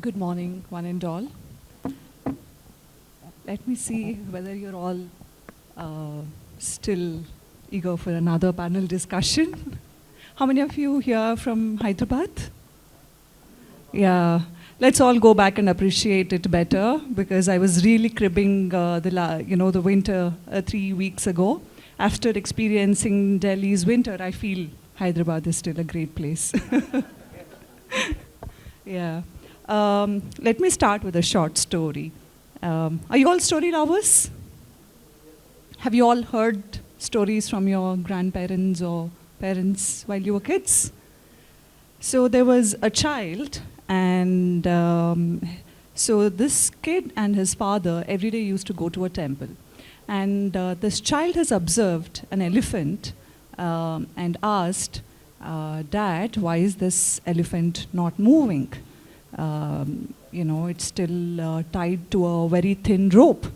Good morning, one and all. Let me see whether you're all still eager for another panel discussion. How many of you here from Hyderabad? Yeah, let's all go back and appreciate it better, because I was really cribbing the winter 3 weeks ago. After experiencing Delhi's winter, I feel Hyderabad is still a great place. Yeah. Let me start with a short story. Are you all story lovers? Have you all heard stories from your grandparents or parents while you were kids? So there was a child, and so this kid and his father every day used to go to a temple. And this child has observed an elephant and asked, Dad, why is this elephant not moving? It's still tied to a very thin rope,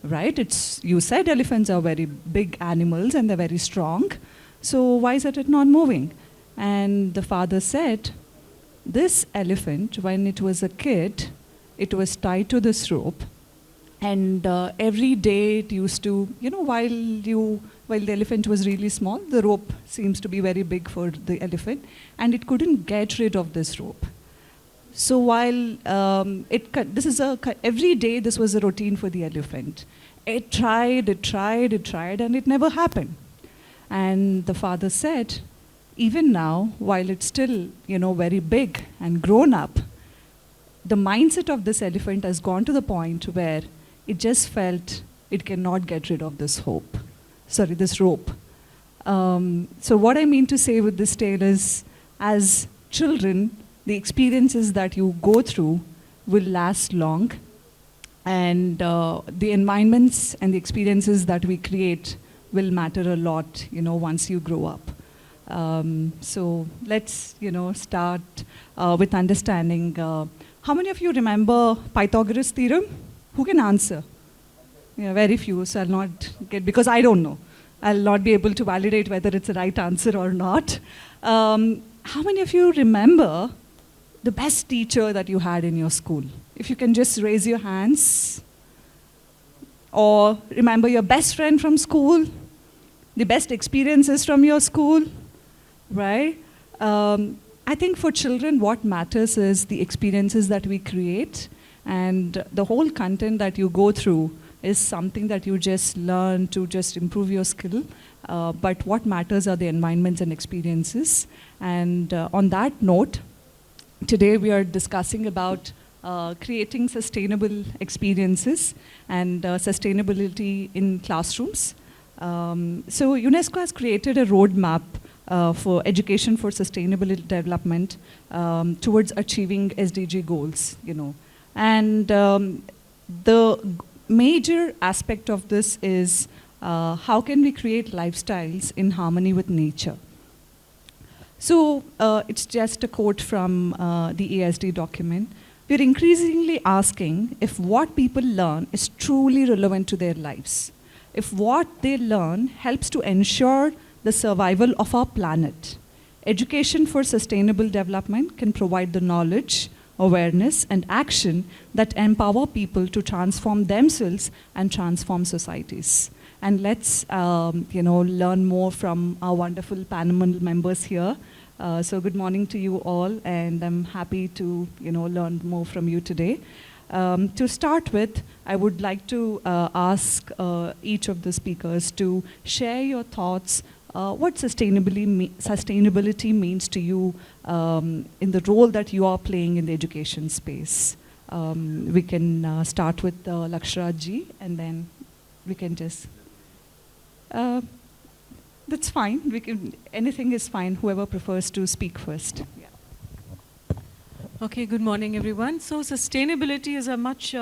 right? You said elephants are very big animals and they're very strong. So why is it not moving? And the father said, this elephant, when it was a kid, it was tied to this rope. And every day it used to, while the elephant was really small, the rope seems to be very big for the elephant, and it couldn't get rid of this rope. So while every day this was a routine for the elephant. It tried, and it never happened. And the father said, even now, while it's still, very big and grown up, the mindset of this elephant has gone to the point where it just felt it cannot get rid of this rope. So what I mean to say with this tale is, as children, the experiences that you go through will last long, and the environments and the experiences that we create will matter a lot, once you grow up. So let's, start with understanding. How many of you remember Pythagoras' theorem? Who can answer? Yeah, very few, so I'll not get, because I don't know. I'll not be able to validate whether it's the right answer or not. How many of you remember the best teacher that you had in your school? If you can just raise your hands. Or remember your best friend from school, the best experiences from your school, right? I think for children, what matters is the experiences that we create, and the whole content that you go through is something that you just learn to just improve your skill. But what matters are the environments and experiences. And on that note, today we are discussing about creating sustainable experiences and sustainability in classrooms. So UNESCO has created a roadmap for education for sustainable development towards achieving SDG goals, And the major aspect of this is how can we create lifestyles in harmony with nature? So it's just a quote from the ESD document. We're increasingly asking if what people learn is truly relevant to their lives, if what they learn helps to ensure the survival of our planet. Education for sustainable development can provide the knowledge, awareness, and action that empower people to transform themselves and transform societies. And let's learn more from our wonderful panel members here. So good morning to you all, and I'm happy to learn more from you today. To start with, I would like to ask each of the speakers to share your thoughts. What sustainability means to you in the role that you are playing in the education space. We can start with Lakshyaraj ji, and then we can just... that's fine. Anything is fine, whoever prefers to speak first. Yeah. Okay, good morning, everyone. So sustainability is a much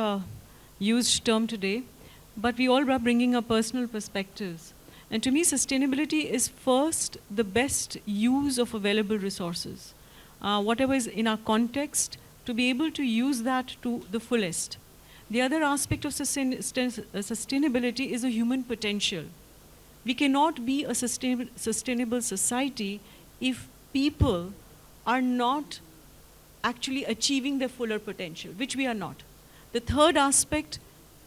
used term today, but we all are bringing our personal perspectives. And to me, sustainability is first the best use of available resources. Whatever is in our context, to be able to use that to the fullest. The other aspect of sustainability is a human potential. We cannot be a sustainable society if people are not actually achieving their fuller potential, which we are not. The third aspect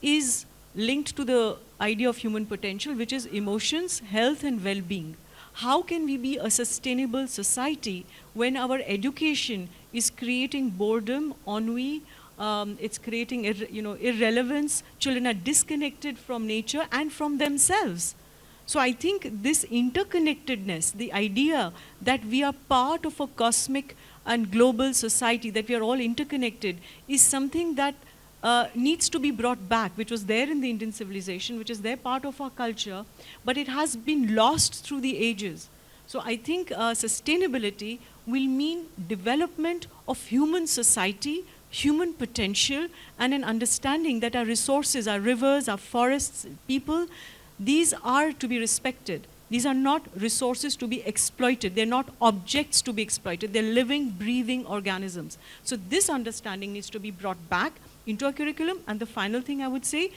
is linked to the idea of human potential, which is emotions, health, and well-being. How can we be a sustainable society when our education is creating boredom, ennui, it's creating irrelevance, children are disconnected from nature and from themselves. So I think this interconnectedness, the idea that we are part of a cosmic and global society, that we are all interconnected, is something that needs to be brought back, which was there in the Indian civilization, which is there part of our culture, but it has been lost through the ages. So I think sustainability will mean development of human society, human potential, and an understanding that our resources, our rivers, our forests, people, these are to be respected. These are not resources to be exploited. They're not objects to be exploited. They're living, breathing organisms. So this understanding needs to be brought back into our curriculum. And the final thing I would say,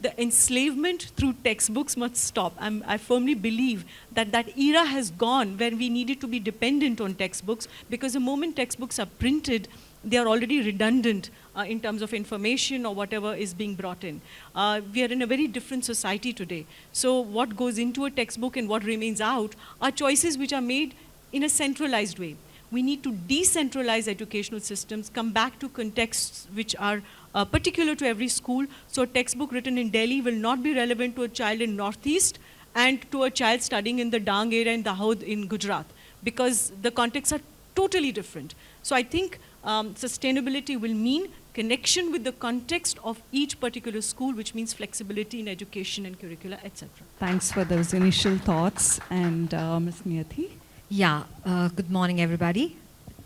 the enslavement through textbooks must stop. I firmly believe that that era has gone where we needed to be dependent on textbooks, because the moment textbooks are printed, they are already redundant in terms of information or whatever is being brought in. We are in a very different society today. So what goes into a textbook and what remains out are choices which are made in a centralized way. We need to decentralize educational systems, come back to contexts which are particular to every school. So a textbook written in Delhi will not be relevant to a child in Northeast and to a child studying in the Dang area in Dahod in Gujarat, because the contexts are totally different. So I think sustainability will mean connection with the context of each particular school, which means flexibility in education and curricula, etc. Thanks for those initial thoughts. And Ms. Niyati? Yeah, good morning everybody.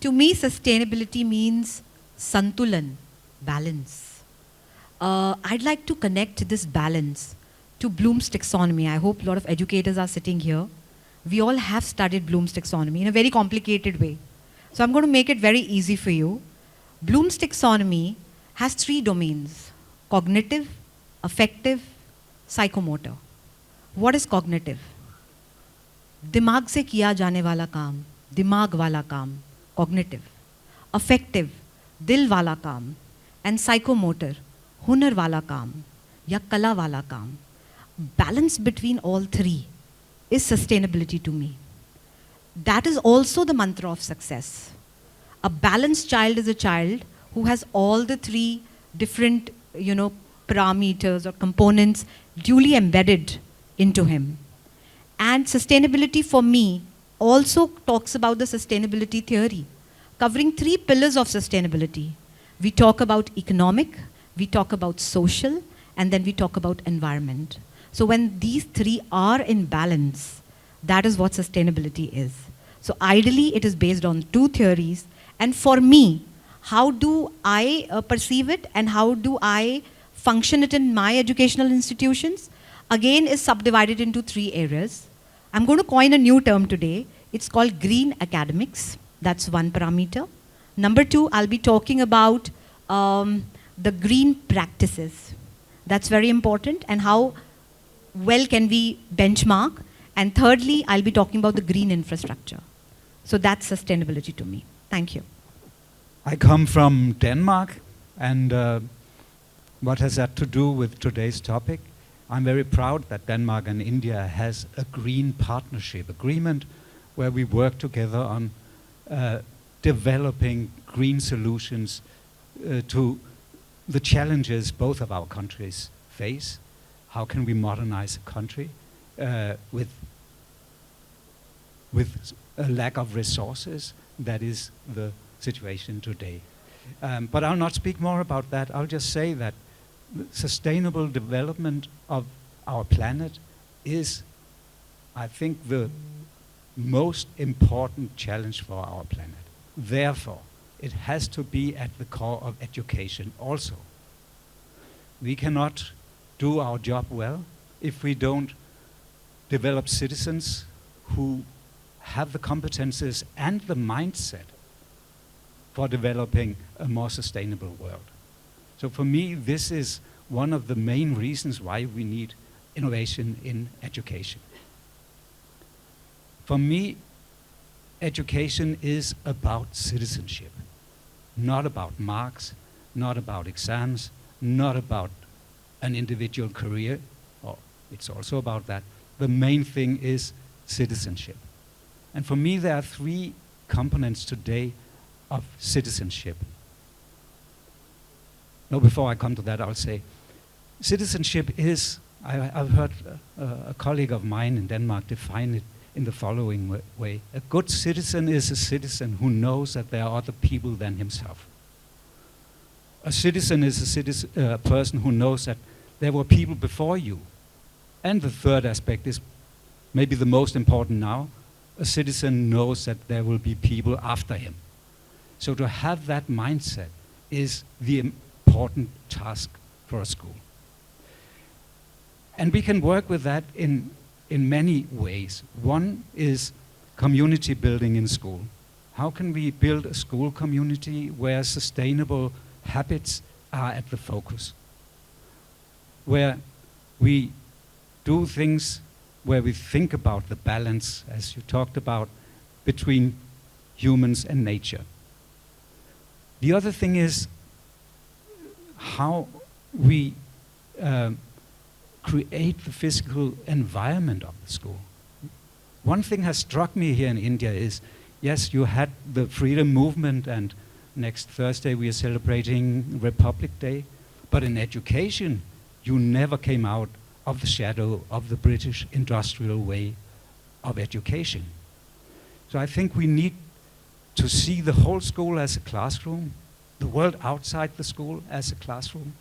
To me, sustainability means santulan, balance. I'd like to connect this balance to Bloom's taxonomy. I hope a lot of educators are sitting here. We all have studied Bloom's taxonomy in a very complicated way. So I'm going to make it very easy for you. Bloom's taxonomy has 3 domains: cognitive, affective, psychomotor. What is cognitive? दिमाग से किया जाने वाला काम, दिमाग वाला काम, cognitive. Affective, दिल वाला काम, and psychomotor, हुनर वाला काम या कला वाला काम. Balance between all 3 is sustainability to me. That is also the mantra of success. A balanced child is a child who has all the 3 different, parameters or components duly embedded into him. And sustainability for me also talks about the sustainability theory, covering 3 pillars of sustainability. We talk about economic, we talk about social, and then we talk about environment. So when these 3 are in balance, that is what sustainability is. So ideally, it is based on 2 theories. And for me, how do I perceive it and how do I function it in my educational institutions? Again, is subdivided into 3 areas. I'm going to coin a new term today. It's called green academics. That's one parameter. Number 2, I'll be talking about the green practices. That's very important, and how well can we benchmark. And thirdly, I'll be talking about the green infrastructure. So that's sustainability to me. Thank you. I come from Denmark, and what has that to do with today's topic? I'm very proud that Denmark and India has a green partnership agreement where we work together on developing green solutions to the challenges both of our countries face. How can we modernize a country with a lack of resources? That is the situation today. But I'll not speak more about that. I'll just say that sustainable development of our planet is, I think, the most important challenge for our planet. Therefore, it has to be at the core of education also. We cannot do our job well if we don't develop citizens who have the competences and the mindset for developing a more sustainable world. So for me, this is one of the main reasons why we need innovation in education. For me, education is about citizenship. not about marks, not about exams, not about an individual career, or it's also about that. The main thing is citizenship. And for me, there are three components today of citizenship. No, before I come to that, I'll say citizenship is, I've heard a colleague of mine in Denmark define it in the following way. A good citizen is a citizen who knows that there are other people than himself. A citizen is a person who knows that there were people before you. And the third aspect is maybe the most important now. A citizen knows that there will be people after him. So to have that mindset is the important task for a school. And we can work with that in many ways. One is community building in school. How can we build a school community where sustainable habits are at the focus? Where we do things, where we think about the balance, as you talked about, between humans and nature. The other thing is how we create the physical environment of the school. One thing has struck me here in India is, yes, you had the freedom movement, and next Thursday we are celebrating Republic Day, but in education, you never came out of the shadow of the British industrial way of education. So I think we need to see the whole school as a classroom, the world outside the school as a classroom,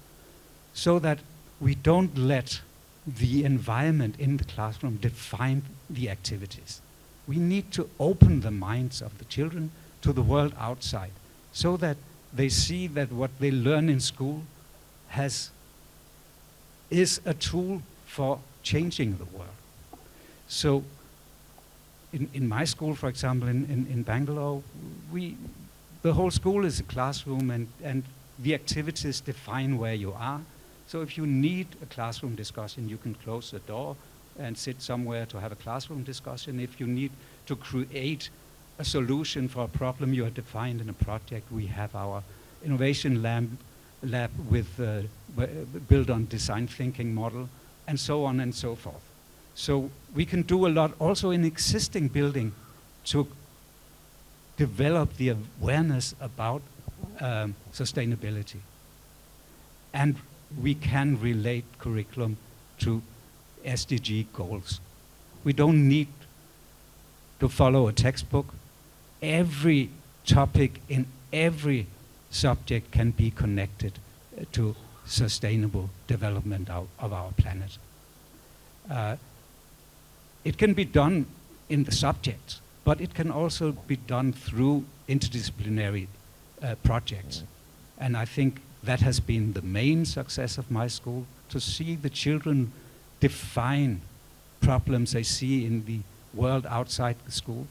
so that we don't let the environment in the classroom define the activities. We need to open the minds of the children to the world outside, so that they see that what they learn in school is a tool for changing the world. So in my school, for example, in Bangalore, the whole school is a classroom, and the activities define where you are. So if you need a classroom discussion, you can close the door and sit somewhere to have a classroom discussion. If you need to create a solution for a problem you have defined in a project, we have our innovation lab with built on design thinking model, and so on and so forth. So we can do a lot also in existing building to develop the awareness about sustainability. And we can relate curriculum to SDG goals. We don't need to follow a textbook. Every topic in every subject can be connected to sustainable development of our planet. It can be done in the subjects, but it can also be done through interdisciplinary projects. And I think that has been the main success of my school, to see the children define problems they see in the world outside the school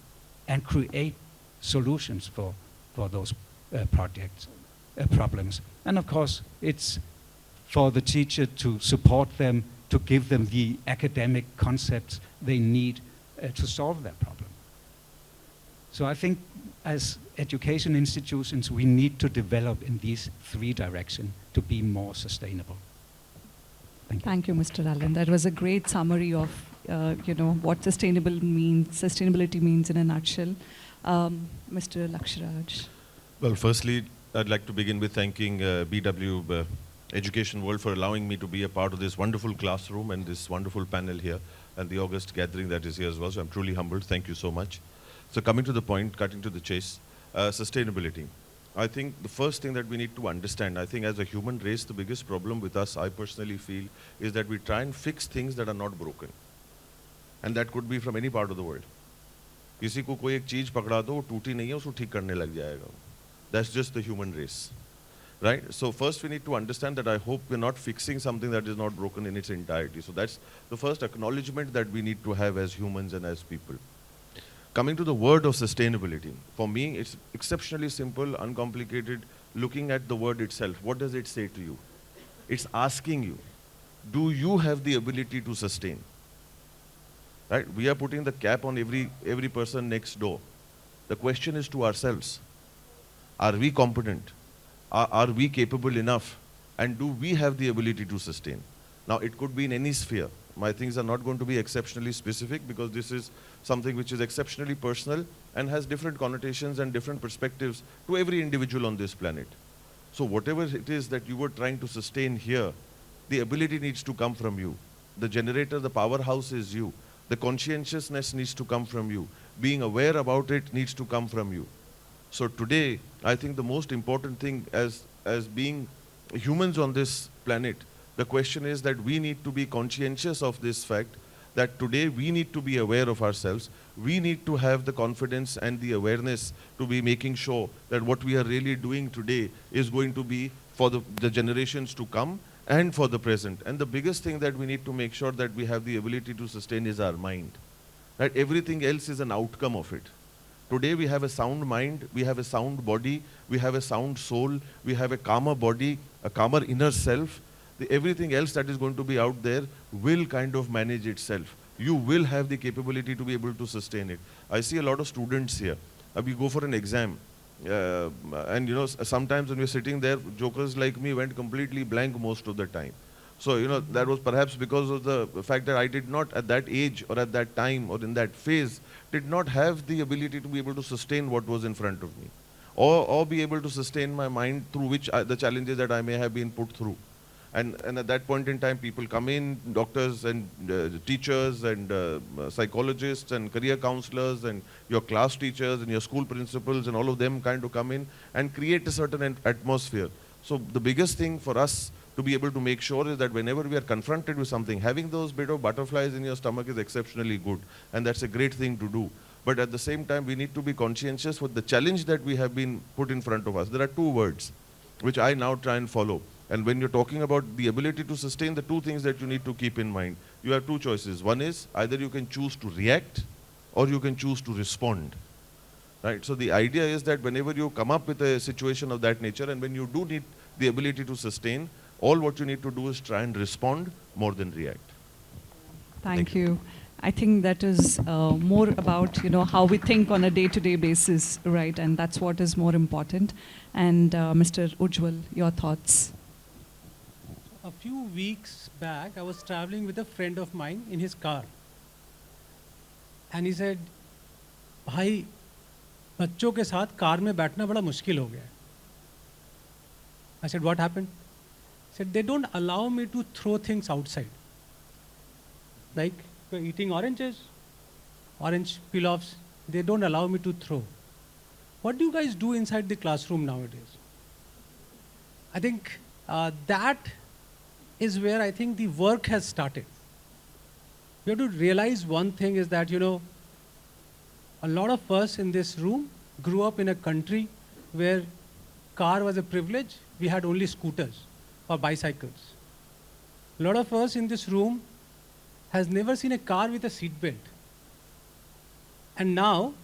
and create solutions for those problems. And of course, it's for the teacher to support them, to give them the academic concepts they need to solve that problem. So I think as education institutions, we need to develop in these three directions to be more sustainable. Thank you. Thank you, Mr. Allan. That was a great summary of what sustainability means in a nutshell. Mr. Lakshyaraj. Well, firstly, I'd like to begin with thanking BW Education World for allowing me to be a part of this wonderful classroom and this wonderful panel here, and the August gathering that is here as well. So I'm truly humbled. Thank you so much. So coming to the point, cutting to the chase, sustainability. I think the first thing that we need to understand, I think as a human race, the biggest problem with us, I personally feel, is that we try and fix things that are not broken. And that could be from any part of the world. किसी को कोई एक चीज पकड़ा दो, वो टूटी नहीं है, उसको ठीक करने लग जाएगा. That's just the human race. Right? So first we need to understand that I hope we're not fixing something that is not broken in its entirety. So that's the first acknowledgement that we need to have as humans and as people. Coming to the word of sustainability, for me it's exceptionally simple, uncomplicated. Looking at the word itself, what does it say to you? It's asking you, do you have the ability to sustain? Right? We are putting the cap on every person next door. The question is to ourselves. Are we competent? Are we capable enough? And do we have the ability to sustain? Now, it could be in any sphere. My things are not going to be exceptionally specific because this is something which is exceptionally personal and has different connotations and different perspectives to every individual on this planet. So whatever it is that you were trying to sustain here, the ability needs to come from you. The generator, the powerhouse is you. The conscientiousness needs to come from you. Being aware about it needs to come from you. So today, I think the most important thing as being humans on this planet, the question is that we need to be conscientious of this fact that today we need to be aware of ourselves. We need to have the confidence and the awareness to be making sure that what we are really doing today is going to be for the generations to come and for the present. And the biggest thing that we need to make sure that we have the ability to sustain is our mind. Right? Everything else is an outcome of it. Today we have a sound mind, we have a sound body, we have a sound soul, we have a calmer body, a calmer inner self. Everything else that is going to be out there will kind of manage itself. You will have the capability to be able to sustain it. I see a lot of students here. We go for an exam. And you know, sometimes when we're sitting there, jokers like me went completely blank most of the time. So, you know, that was perhaps because of the fact that I did not at that age or at that time or in that phase, did not have the ability to be able to sustain what was in front of me. Or be able to sustain my mind through which the challenges that I may have been put through. And at that point in time, people come in, doctors and teachers and psychologists and career counselors and your class teachers and your school principals and all of them kind of come in and create a certain atmosphere. So the biggest thing for us to be able to make sure is that whenever we are confronted with something, having those bit of butterflies in your stomach is exceptionally good. And that's a great thing to do. But at the same time, we need to be conscientious with the challenge that we have been put in front of us. There are two words which I now try and follow. And when you're talking about the ability to sustain, the two things that you need to keep in mind, you have two choices. One is either you can choose to react or you can choose to respond. Right? So the idea is that whenever you come up with a situation of that nature and when you do need the ability to sustain, all what you need to do is try and respond more than react. Thank you. I think that is more about, you know, how we think on a day-to-day basis, right? And that's what is more important. And Mr. Ujjwal, your thoughts? A few weeks back, I was traveling with a friend of mine in his car. And he said, भाई, बच्चों के साथ car में बैठना बड़ा मुश्किल हो गया. I said, what happened? He said, they don't allow me to throw things outside. Like, we're eating oranges, orange peel-offs, they don't allow me to throw. What do you guys do inside the classroom nowadays? I think that is where I think the work has started. We have to realize one thing is that, you know, a lot of us in this room grew up in a country where car was a privilege. We had only scooters or bicycles. A lot of us in this room has never seen a car with a seat belt. And now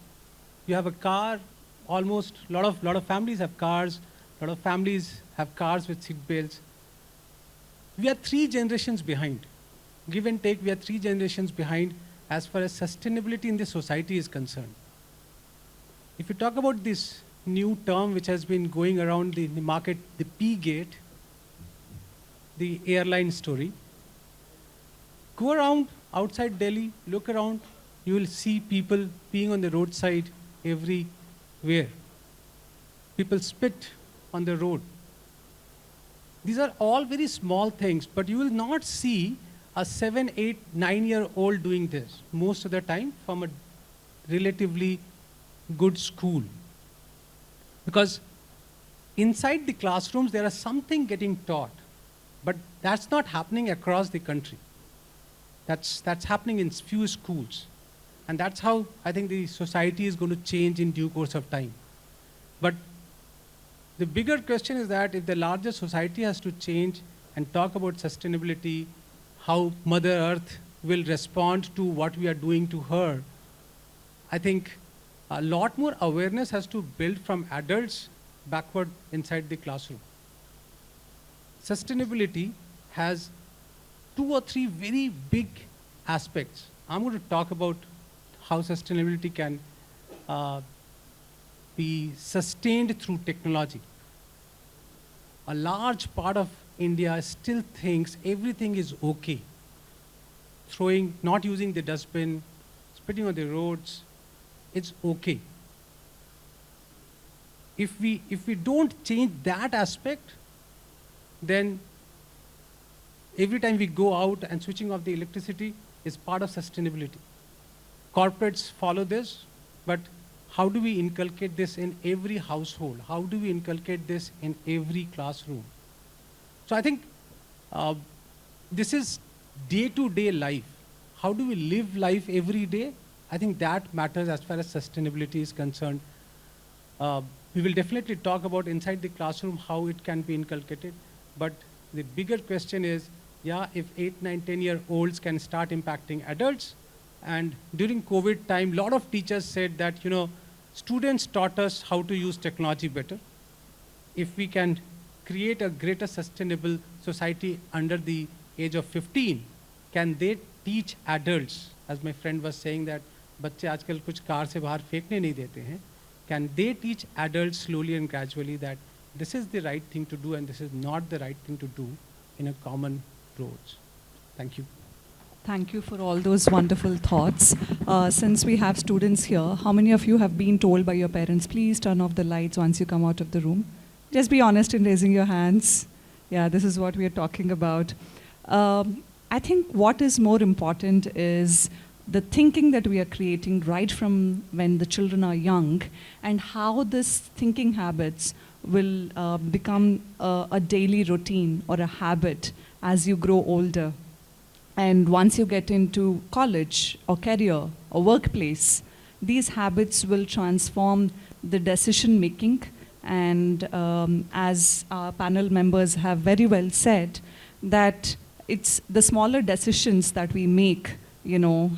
you have a car, almost a lot of families have cars, a lot of families have cars with seat belts. We are 3 generations behind. Give and take, we are 3 generations behind as far as sustainability in the society is concerned. If you talk about this new term which has been going around the market, the P-gate, the airline story, go around outside Delhi, look around, you will see people peeing on the roadside everywhere. People spit on the road. These are all very small things, but you will not see a 7, 8, 9-year-old doing this most of the time from a relatively good school. Because inside the classrooms, there is something getting taught, but that's not happening across the country. That's happening in few schools. And that's how I think the society is going to change in due course of time. But the bigger question is that if the larger society has to change and talk about sustainability, how Mother Earth will respond to what we are doing to her, I think a lot more awareness has to build from adults backward inside the classroom. Sustainability has 2 or 3 very big aspects. I'm going to talk about how sustainability can be sustained through technology. A large part of India still thinks everything is okay. Not using the dustbin, spitting on the roads, it's okay. If we don't change that aspect, then every time we go out and switching off the electricity is part of sustainability. Corporates follow this, but how do we inculcate this in every household? How do we inculcate this in every classroom? So I think this is day-to-day life. How do we live life every day? I think that matters as far as sustainability is concerned. We will definitely talk about inside the classroom how it can be inculcated, but the bigger question is, if 8, 9, 10-year-olds can start impacting adults, and during COVID time, a lot of teachers said that, students taught us how to use technology better. If we can create a greater sustainable society under the age of 15, can they teach adults, as my friend was saying that बच्चे आजकल कुछ car से बाहर फेंकने नहीं देते हैं, can they teach adults slowly and gradually that this is the right thing to do and this is not the right thing to do in a common roads? Thank you. Thank you for all those wonderful thoughts. Since we have students here, how many of you have been told by your parents, please turn off the lights once you come out of the room? Just be honest in raising your hands. Yeah, this is what we are talking about. I think what is more important is the thinking that we are creating right from when the children are young, and how this thinking habits will become a daily routine or a habit as you grow older. And once you get into college or career or workplace, these habits will transform the decision making. And as our panel members have very well said, that it's the smaller decisions that we make,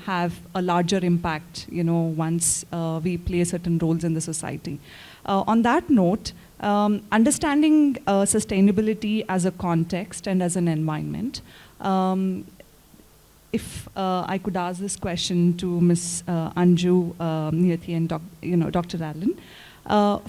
have a larger impact, once we play certain roles in the society. On that note, understanding sustainability as a context and as an environment, if I could ask this question to Ms. Anju, Niyati, and Dr. Allan,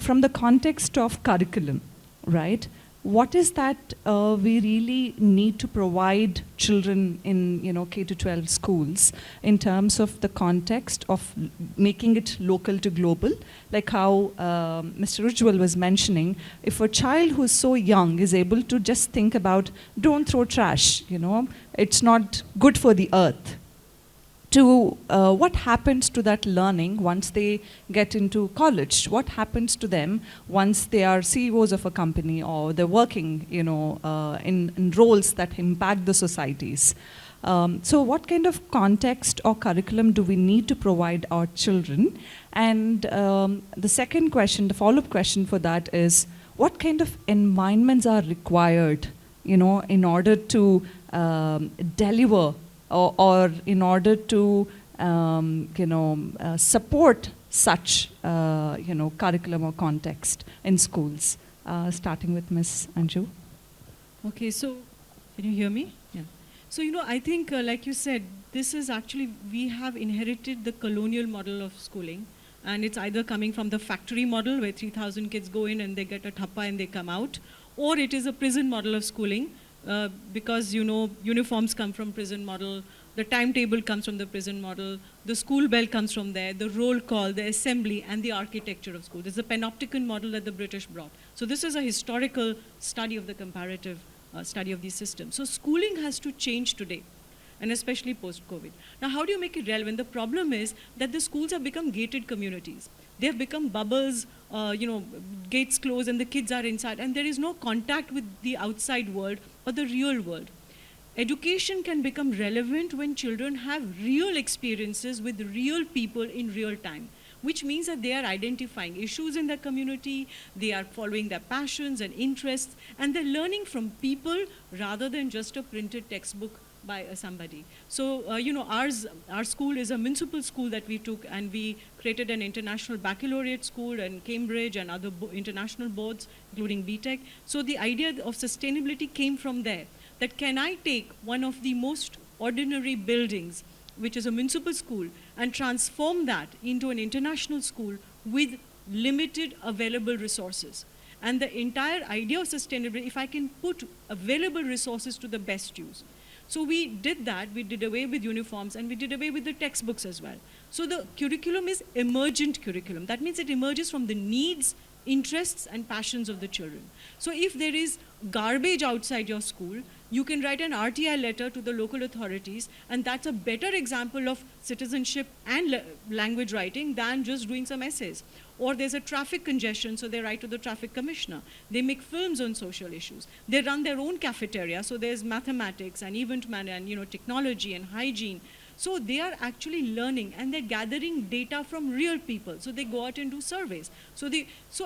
from the context of curriculum, right? What is that we really need to provide children in K-12 schools in terms of the context of making it local to global? Like how Mr. Ujjwal was mentioning, if a child who's so young is able to just think about, don't throw trash, it's not good for the earth, to what happens to that learning once they get into college? What happens to them once they are CEOs of a company or they're working, in roles that impact the societies? So what kind of context or curriculum do we need to provide our children? And the second question, the follow-up question for that is, what kind of environments are required, in order to deliver or in order to support such curriculum or context in schools, starting with Ms. Anju. Okay, so can you hear me? Yeah. So I think like you said, this is actually, we have inherited the colonial model of schooling, and it's either coming from the factory model where 3,000 kids go in and they get a thappa and they come out, or it is a prison model of schooling. Because uniforms come from prison model, the timetable comes from the prison model, the school bell comes from there, the roll call, the assembly, and the architecture of school. This is a panopticon model that the British brought. So this is a historical study of the comparative study of these systems. So schooling has to change today, and especially post-COVID. Now, how do you make it relevant? The problem is that the schools have become gated communities. They have become bubbles, gates closed and the kids are inside, and there is no contact with the outside world or the real world. Education can become relevant when children have real experiences with real people in real time, which means that they are identifying issues in their community, they are following their passions and interests, and they're learning from people rather than just a printed textbook by somebody. So, our school is a municipal school that we took, and we created an international baccalaureate school and Cambridge and other international boards, including BTech. So the idea of sustainability came from there, that can I take one of the most ordinary buildings, which is a municipal school, and transform that into an international school with limited available resources. And the entire idea of sustainability, if I can put available resources to the best use. So we did that, we did away with uniforms and we did away with the textbooks as well. So the curriculum is emergent curriculum. That means it emerges from the needs, interests and passions of the children. So if there is garbage outside your school, you can write an RTI letter to the local authorities, and that's a better example of citizenship and language writing than just doing some essays. Or there's a traffic congestion, so they write to the traffic commissioner. They make films on social issues. They run their own cafeteria, so there's mathematics and event management and technology and hygiene. So they are actually learning and they're gathering data from real people. So they go out and do surveys. So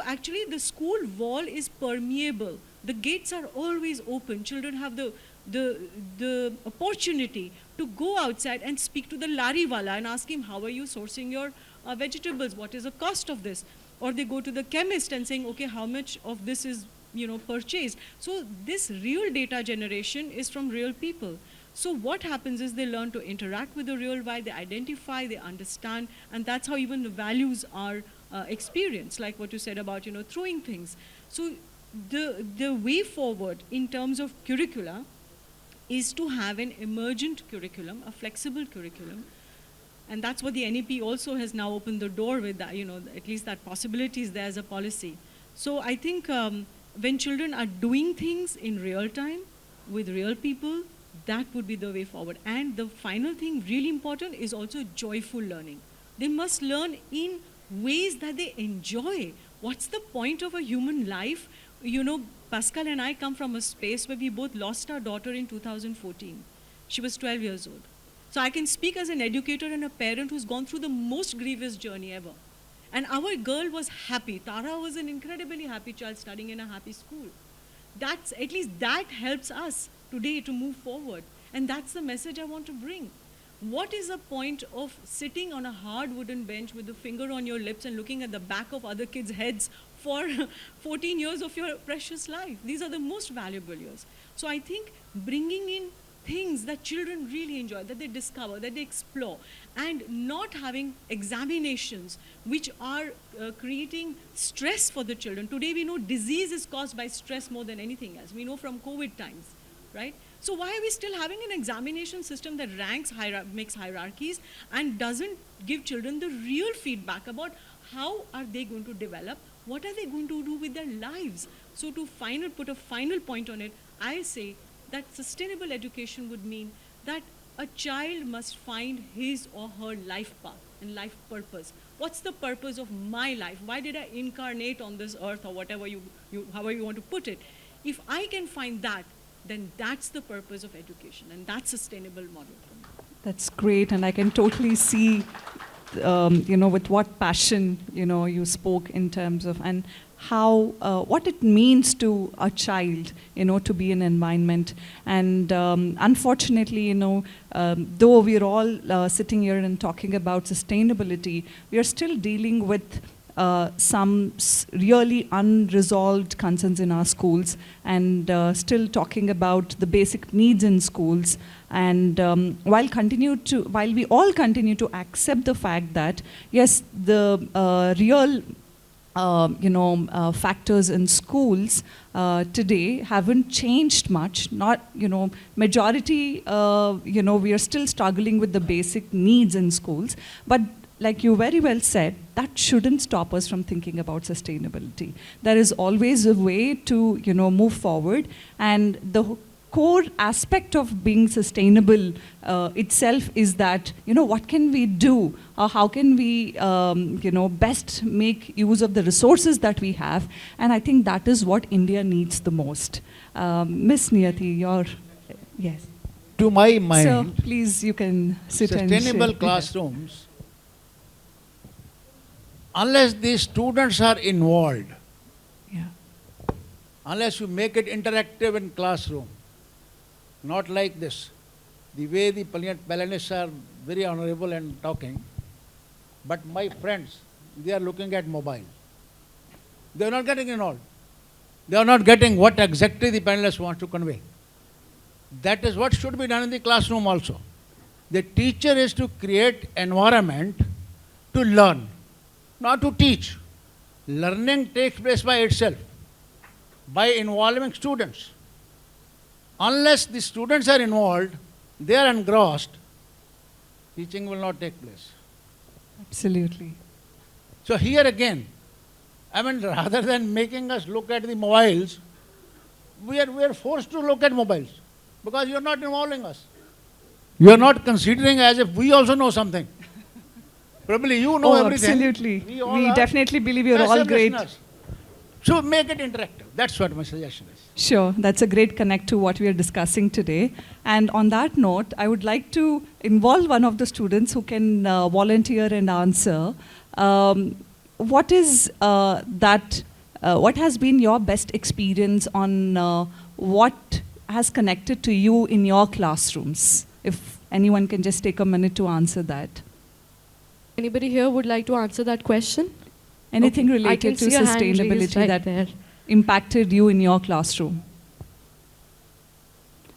actually the school wall is permeable. The gates are always open. Children have the opportunity to go outside and speak to the lariwala and ask him, how are you sourcing your vegetables? What is the cost of this? Or they go to the chemist and saying, okay, how much of this is purchased? So this real data generation is from real people. So what happens is they learn to interact with the real world, they identify, they understand, and that's how even the values are experienced, like what you said about throwing things. So the way forward in terms of curricula is to have an emergent curriculum, a flexible curriculum, and that's what the NEP also has now opened the door with, that, at least that possibility is there as a policy. So I think when children are doing things in real time with real people, that would be the way forward. And the final thing, really important, is also joyful learning. They must learn in ways that they enjoy. What's the point of a human life? Pascal and I come from a space where we both lost our daughter in 2014. She was 12 years old. So I can speak as an educator and a parent who's gone through the most grievous journey ever. And our girl was happy. Tara was an incredibly happy child studying in a happy school. At least that helps us today to move forward. And that's the message I want to bring. What is the point of sitting on a hard wooden bench with a finger on your lips and looking at the back of other kids' heads for 14 years of your precious life? These are the most valuable years. So I think bringing in things that children really enjoy, that they discover, that they explore, and not having examinations which are creating stress for the children. Today we know disease is caused by stress more than anything else. We know from COVID times, right? So why are we still having an examination system that ranks, makes hierarchies, and doesn't give children the real feedback about how are they going to develop, what are they going to do with their lives? So to put a final point on it, I say that sustainable education would mean that a child must find his or her life path and life purpose. What's the purpose of my life? Why did I incarnate on this earth, or whatever however you want to put it? If I can find that, then that's the purpose of education, and that's sustainable model for me. That's great, and I can totally see, with what passion, you spoke in terms of, and how, what it means to a child, to be in environment. And unfortunately, though we're all sitting here and talking about sustainability, we are still dealing with some really unresolved concerns in our schools, and still talking about the basic needs in schools. And while we all continue to accept the fact that yes, the real factors in schools today haven't changed much. Not, majority, we are still struggling with the basic needs in schools. But like you very well said, that shouldn't stop us from thinking about sustainability. There is always a way to, move forward. And the core aspect of being sustainable itself is that, what can we do? Or how can we, best make use of the resources that we have? And I think that is what India needs the most. Miss Niyati, yes. To my mind, so please, you can sit and share. Sustainable classrooms, unless the students are involved, unless you make it interactive in classroom, not like this. The way the panelists are very honorable and talking, but my friends, they are looking at mobile. They are not getting involved. They are not getting what exactly the panelists want to convey. That is what should be done in the classroom also. The teacher is to create environment to learn, not to teach. Learning takes place by itself, by involving students. Unless the students are involved, they are engrossed, teaching will not take place. Absolutely. So here again, I mean, rather than making us look at the mobiles, we are forced to look at mobiles because you are not involving us. You are not considering as if we also know something. Probably you know everything. Absolutely. We Definitely believe you're all passive great. listeners. So make it interactive. That's what my suggestion is. Sure, that's a great connect to what we are discussing today. And on that note, I would like to involve one of the students who can volunteer and answer. What is what has been your best experience on what has connected to you in your classrooms? If anyone can just take a minute to answer that. Anybody here would like to answer that question? Anything Okay, I can related to see a hand raised sustainability right that there. impacted you in your classroom?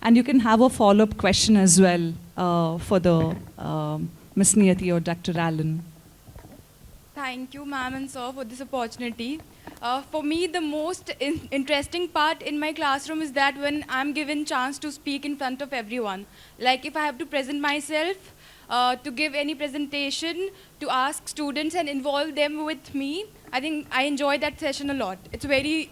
And you can have a follow-up question as well for the Ms. Niyati or Dr. Allan. Thank you, ma'am and sir, for this opportunity. For me, the most interesting part in my classroom is that when I'm given chance to speak in front of everyone. Like if I have to present myself, to give any presentation, to ask students and involve them with me, I think I enjoy that session a lot. It's very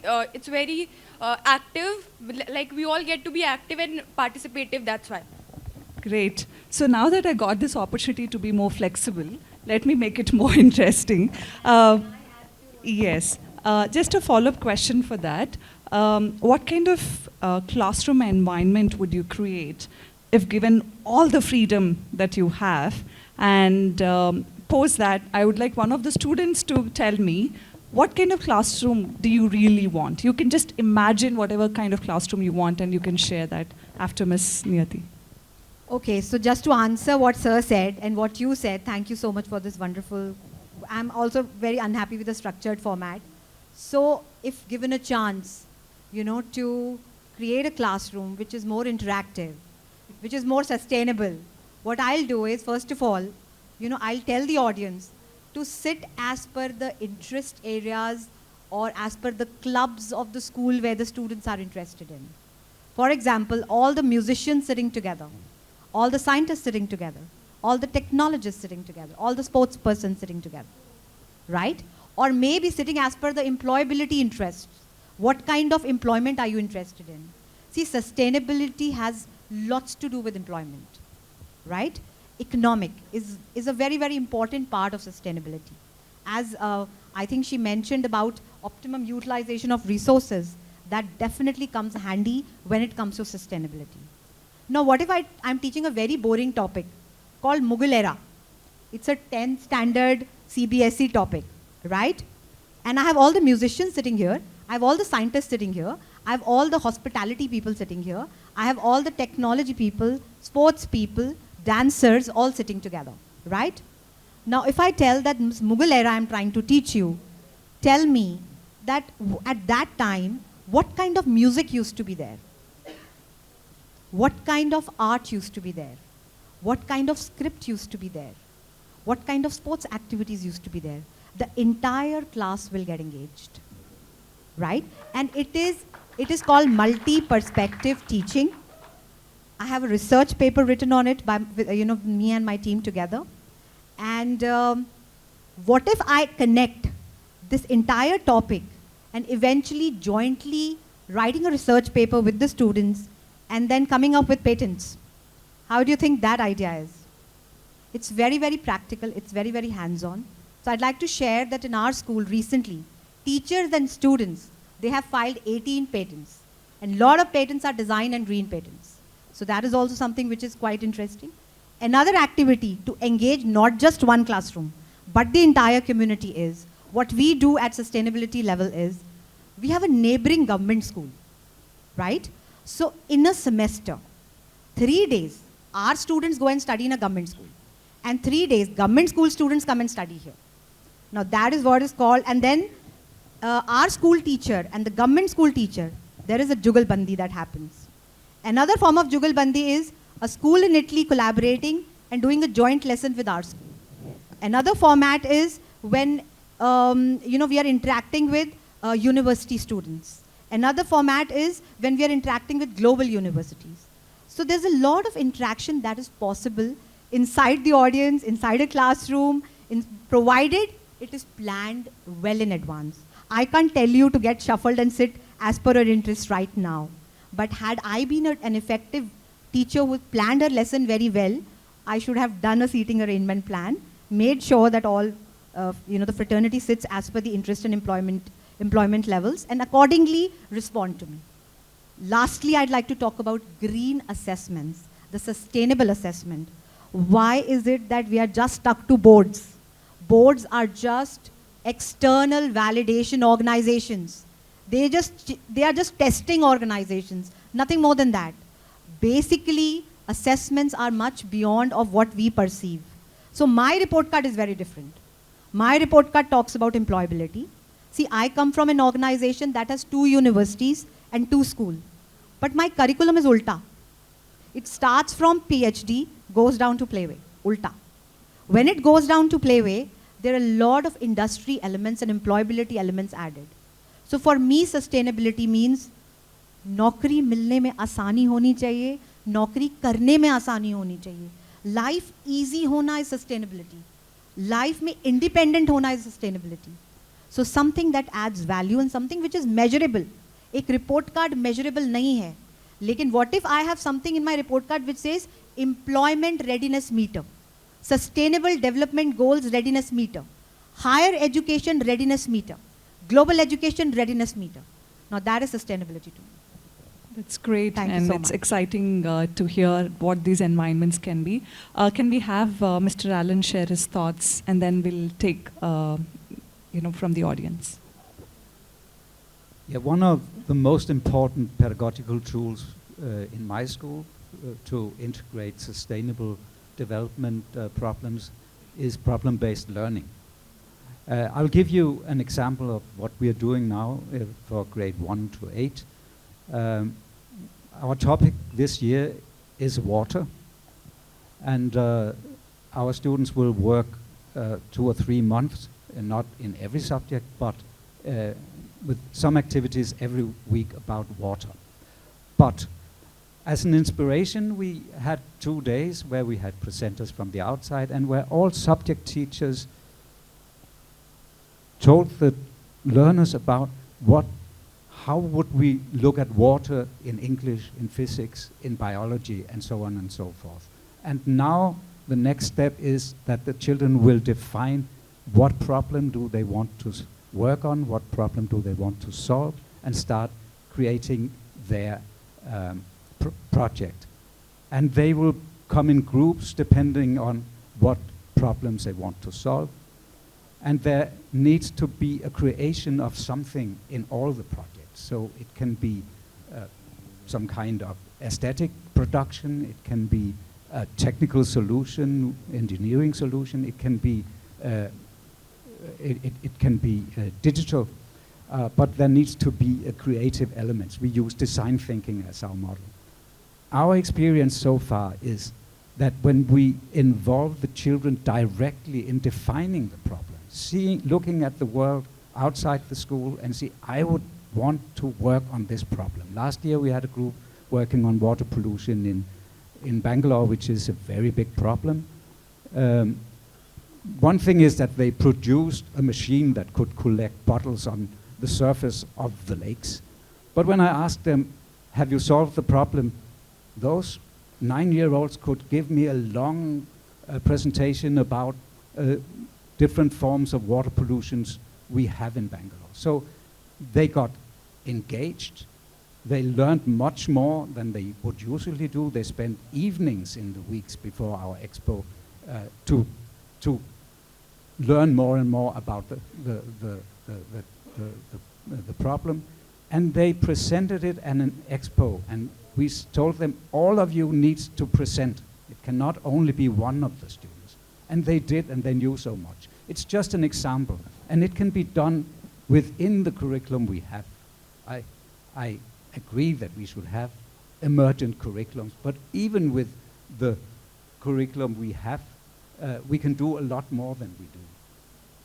active. Like we all get to be active and participative. That's why. Great. So now that I got this opportunity to be more flexible, let me make it more interesting. Yes. Just a follow-up question for that. What kind of classroom environment would you create if given all the freedom that you have? And post that, I would like one of the students to tell me what kind of classroom do you really want? You can just imagine whatever kind of classroom you want and you can share that after Ms. Niyati. Okay, so just to answer what Sir said and what you said, thank you so much for this wonderful. I'm also very unhappy with the structured format. So if given a chance, to create a classroom which is more interactive, which is more sustainable, what I'll do is, first of all, I'll tell the audience to sit as per the interest areas or as per the clubs of the school where the students are interested in. For example, all the musicians sitting together, all the scientists sitting together, all the technologists sitting together, all the sports persons sitting together, right? Or maybe sitting as per the employability interests. What kind of employment are you interested in? See, sustainability has lots to do with employment, right? Economic is a very, very important part of sustainability. As I think she mentioned about optimum utilization of resources, that definitely comes handy when it comes to sustainability. Now, what if I'm teaching a very boring topic called Mughal era? It's a 10th standard CBSE topic, right? And I have all the musicians sitting here. I have all the scientists sitting here. I have all the hospitality people sitting here. I have all the technology people, sports people, dancers, all sitting together, right? Now, if I tell that Mughal era I'm trying to teach you, tell me that at that time, what kind of music used to be there? What kind of art used to be there? What kind of script used to be there? What kind of sports activities used to be there? The entire class will get engaged, right? And it is called multi-perspective teaching. I have a research paper written on it by me and my team together. And what if I connect this entire topic and eventually jointly writing a research paper with the students and then coming up with patents? How do you think that idea is? It's very, very practical. It's very, very hands-on. So I'd like to share that in our school recently, teachers and students, they have filed 18 patents. And a lot of patents are design and green patents. So that is also something which is quite interesting. Another activity to engage not just one classroom, but the entire community is, what we do at sustainability level is, we have a neighboring government school, right? So in a semester, 3 days, our students go and study in a government school. And 3 days, government school students come and study here. Now that is what is called, and then our school teacher and the government school teacher, there is a jugalbandi that happens. Another form of jugalbandi is a school in Italy collaborating and doing a joint lesson with our school. Another format is when we are interacting with university students. Another format is when we are interacting with global universities. So there's a lot of interaction that is possible inside the audience, inside a classroom, provided it is planned well in advance. I can't tell you to get shuffled and sit as per your interest right now. But had I been an effective teacher who planned her lesson very well, I should have done a seating arrangement plan, made sure that all the fraternity sits as per the interest and employment levels, and accordingly respond to me. Lastly, I'd like to talk about green assessments, the sustainable assessment. Why is it that we are just stuck to boards? Boards are just external validation organizations. They are just testing organizations, nothing more than that. Basically, assessments are much beyond of what we perceive. So my report card is very different. My report card talks about employability. See, I come from an organization that has 2 universities and 2 schools. But my curriculum is ulta. It starts from PhD, goes down to playway, ulta. When it goes down to playway, there are a lot of industry elements and employability elements added. So for me, sustainability means नौकरी मिलने में आसानी होनी चाहिए, नौकरी करने में आसानी होनी चाहिए. Life easy होना is sustainability. Life में independent होना is sustainability. So something that adds value and something which is measurable. एक report card measurable नहीं है. लेकिन what if I have something in my report card which says employment readiness meter, sustainable development goals readiness meter, higher education readiness meter, global education readiness meter. Now that is sustainability to me. That's great, Thank you and so it's much. exciting to hear what these environments can be. Can we have Mr. Allan share his thoughts, and then we'll take, from the audience. Yeah, one of the most important pedagogical tools in my school to integrate sustainable development problems is problem-based learning. I'll give you an example of what we are doing now for grade 1 to 8. Our topic this year is water, and our students will work 2 or 3 months, and not in every subject, but with some activities every week about water. But as an inspiration, we had 2 days where we had presenters from the outside, and where all subject teachers told the learners about how would we look at water in English, in physics, in biology, and so on and so forth. And now the next step is that the children will define what problem do they want to work on, what problem do they want to solve, and start creating their project. And they will come in groups depending on what problems they want to solve. And there needs to be a creation of something in all the projects. So it can be some kind of aesthetic production, it can be a technical solution, engineering solution, it can be digital, but there needs to be a creative element. We use design thinking as our model. Our experience so far is that when we involve the children directly in defining the problem, looking at the world outside the school and see, I would want to work on this problem. Last year we had a group working on water pollution in Bangalore, which is a very big problem. One thing is that they produced a machine that could collect bottles on the surface of the lakes. But when I asked them, have you solved the problem? Those 9-year-olds could give me a long presentation about different forms of water pollutions we have in Bangalore. So they got engaged. They learned much more than they would usually do. They spent evenings in the weeks before our expo to learn more and more about the problem. And they presented it at an expo, and we told them, all of you needs to present. It cannot only be one of the students. And they did, and they knew so much. It's just an example, and it can be done within the curriculum we have. I agree that we should have emergent curriculums, but even with the curriculum we have, we can do a lot more than we do.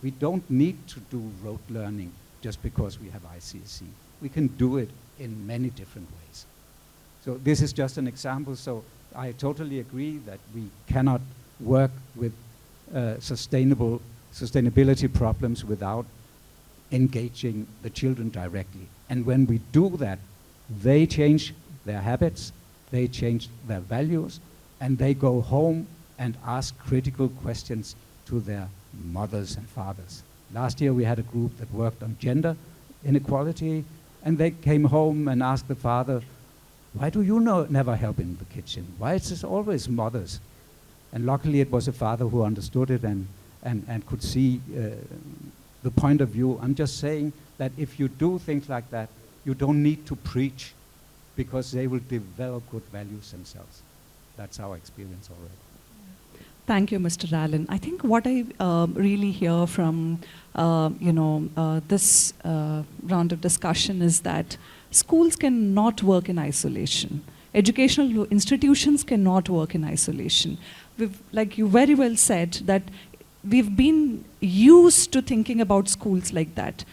We don't need to do rote learning just because we have ICSE. We can do it in many different ways. So this is just an example. So I totally agree that we cannot work with sustainability problems without engaging the children directly. And when we do that, they change their habits, they change their values, and they go home and ask critical questions to their mothers and fathers. Last year we had a group that worked on gender inequality, and they came home and asked the father, why do you never help in the kitchen? Why is this always mothers? And luckily it was a father who understood it and could see the point of view. I'm just saying that if you do things like that, you don't need to preach, because they will develop good values themselves. That's our experience already. Thank you, Mr. Allan. I think what I really hear from this round of discussion is that schools cannot work in isolation. Educational institutions cannot work in isolation. Like you very well said, that we've been used to thinking about schools like that,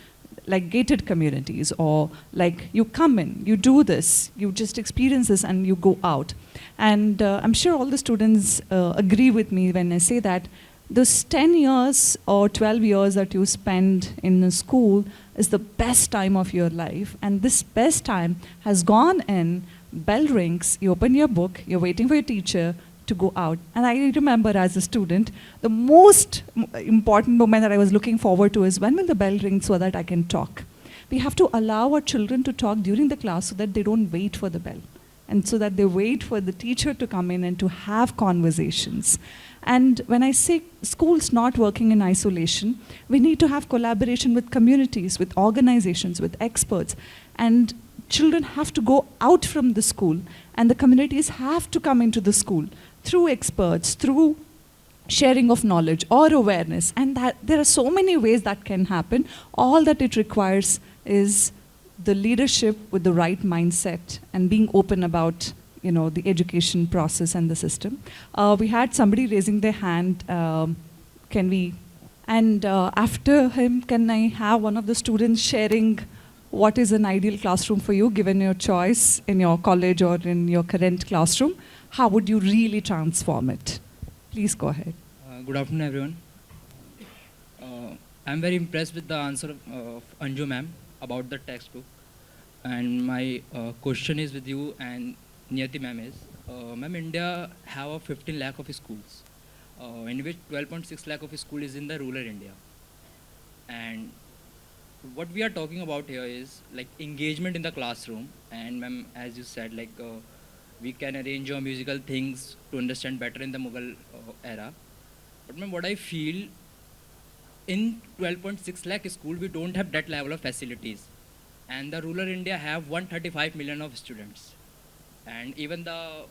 like gated communities, or like you come in, you do this, you just experience this and you go out. And I'm sure all the students agree with me when I say that those 10 years or 12 years that you spend in a school is the best time of your life. And this best time has gone in, bell rings, you open your book, you're waiting for your teacher to go out. And I remember as a student, the most important moment that I was looking forward to is when will the bell ring so that I can talk. We have to allow our children to talk during the class so that they don't wait for the bell, and so that they wait for the teacher to come in and to have conversations. And when I say schools not working in isolation, we need to have collaboration with communities, with organizations, with experts. And children have to go out from the school, and the communities have to come into the school through experts, through sharing of knowledge or awareness. And that there are so many ways that can happen. All that it requires is the leadership with the right mindset and being open about the education process and the system. We had somebody raising their hand. Can we? And after him, can I have one of the students sharing what is an ideal classroom for you, given your choice in your college or in your current classroom? How would you really transform it? Please go ahead. Good afternoon, everyone. I'm very impressed with the answer of Anju ma'am about the textbook. And my question is with you and Niyati ma'am is, ma'am, India have a 15 lakh of schools, in which 12.6 lakh of school is in the rural India. And what we are talking about here is like engagement in the classroom. And ma'am, as you said, like we can arrange our musical things to understand better in the Mughal era. But ma'am, what I feel, in 12.6 lakh school, we don't have that level of facilities. And the rural India have 135 million of students. And even the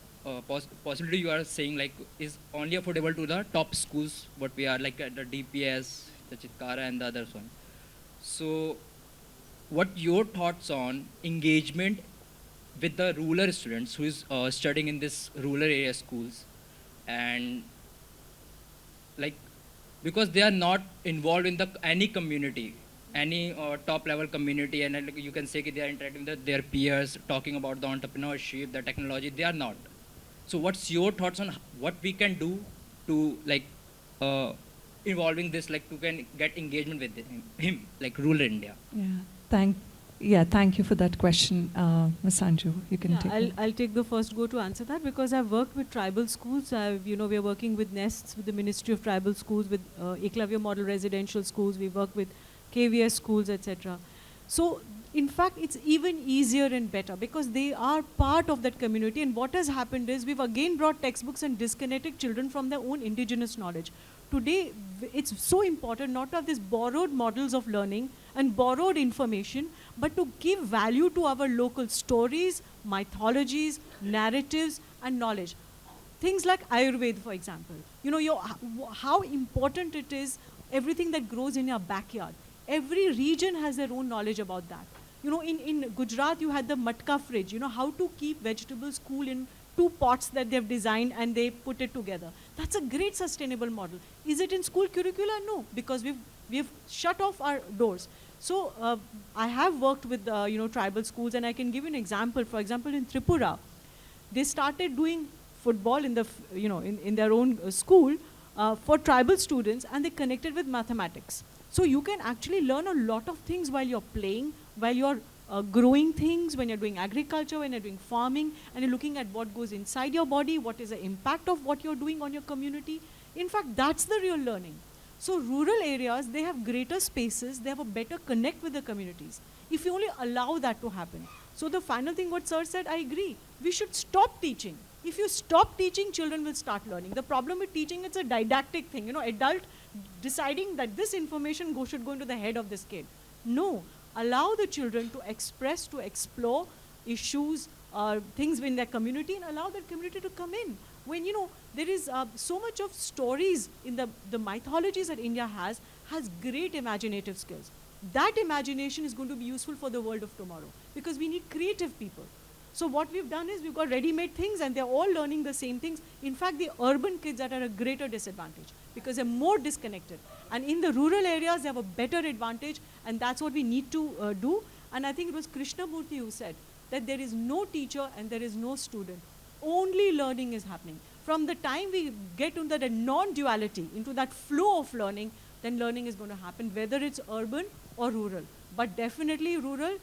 possibility you are saying like is only affordable to the top schools, what we are like the DPS, the Chitkara and the others one. So what your thoughts on engagement with the rural students who is studying in this rural area schools, and like because they are not involved in any community, any top level community, and like you can say they are interacting with their peers, talking about the entrepreneurship, the technology, they are not. So what's your thoughts on what we can do to like involving this, like to can get engagement with him, like rural India? Thank you for that question, Ms. Anju. You can take it. I'll take the first go to answer that, because I've worked with tribal schools. We're working with nests with the Ministry of Tribal Schools, with Eklavya Model Residential Schools. We work with KVS schools, etc. So, in fact, it's even easier and better because they are part of that community. And what has happened is we've again brought textbooks and disconnected children from their own indigenous knowledge. Today, it's so important not to have these borrowed models of learning and borrowed information, but to give value to our local stories, mythologies, narratives, and knowledge. Things like Ayurveda, for example. How important it is, everything that grows in your backyard. Every region has their own knowledge about that. In Gujarat, you had the matka fridge, how to keep vegetables cool in 2 pots that they've designed and they put it together. That's a great sustainable model. Is it in school curricula? No, because we've We've shut off our doors. So I have worked with tribal schools, and I can give you an example. For example, in Tripura, they started doing football in the in their own school for tribal students, and they connected with mathematics. So you can actually learn a lot of things while you're playing, while you're growing things, when you're doing agriculture, when you're doing farming, and you're looking at what goes inside your body, what is the impact of what you're doing on your community. In fact, that's the real learning. So rural areas, they have greater spaces, they have a better connect with the communities, if you only allow that to happen. So the final thing what sir said, I agree. We should stop teaching. If you stop teaching, children will start learning. The problem with teaching, it's a didactic thing. Adult deciding that this information should go into the head of this kid. No, allow the children to express, to explore issues, things in their community, and allow that community to come in. When there is so much of stories in the mythologies that India has great imaginative skills. That imagination is going to be useful for the world of tomorrow, because we need creative people. So what we've done is we've got ready-made things, and they're all learning the same things. In fact, the urban kids are at a greater disadvantage because they're more disconnected. And in the rural areas, they have a better advantage, and that's what we need to do. And I think it was Krishnamurti who said that there is no teacher and there is no student. Only learning is happening. From the time we get into the non-duality, into that flow of learning, then learning is going to happen, whether it's urban or rural. But definitely rural,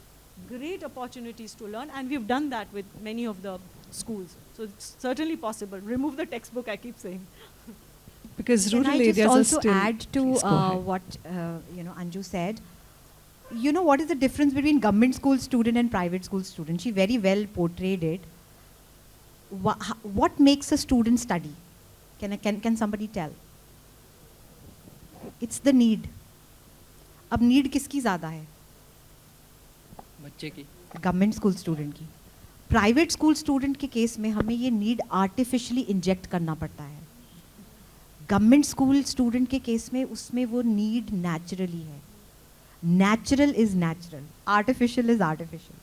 great opportunities to learn, and we've done that with many of the schools. So it's certainly possible. Remove the textbook, I keep saying. Because rural Can I areas just are also still... add to what Anju said? What is the difference between government school student and private school student? She very well portrayed it. What makes a student study? Can somebody tell? It's the need. अब need किसकी ज़्यादा है? बच्चे की. Government school student की. Private school student के case में हमें ये नीड आर्टिफिशियली इंजेक्ट करना पड़ता है. गवर्नमेंट स्कूल स्टूडेंट के केस में उसमें वो नीड नेचुरली है. Natural is natural, artificial is artificial.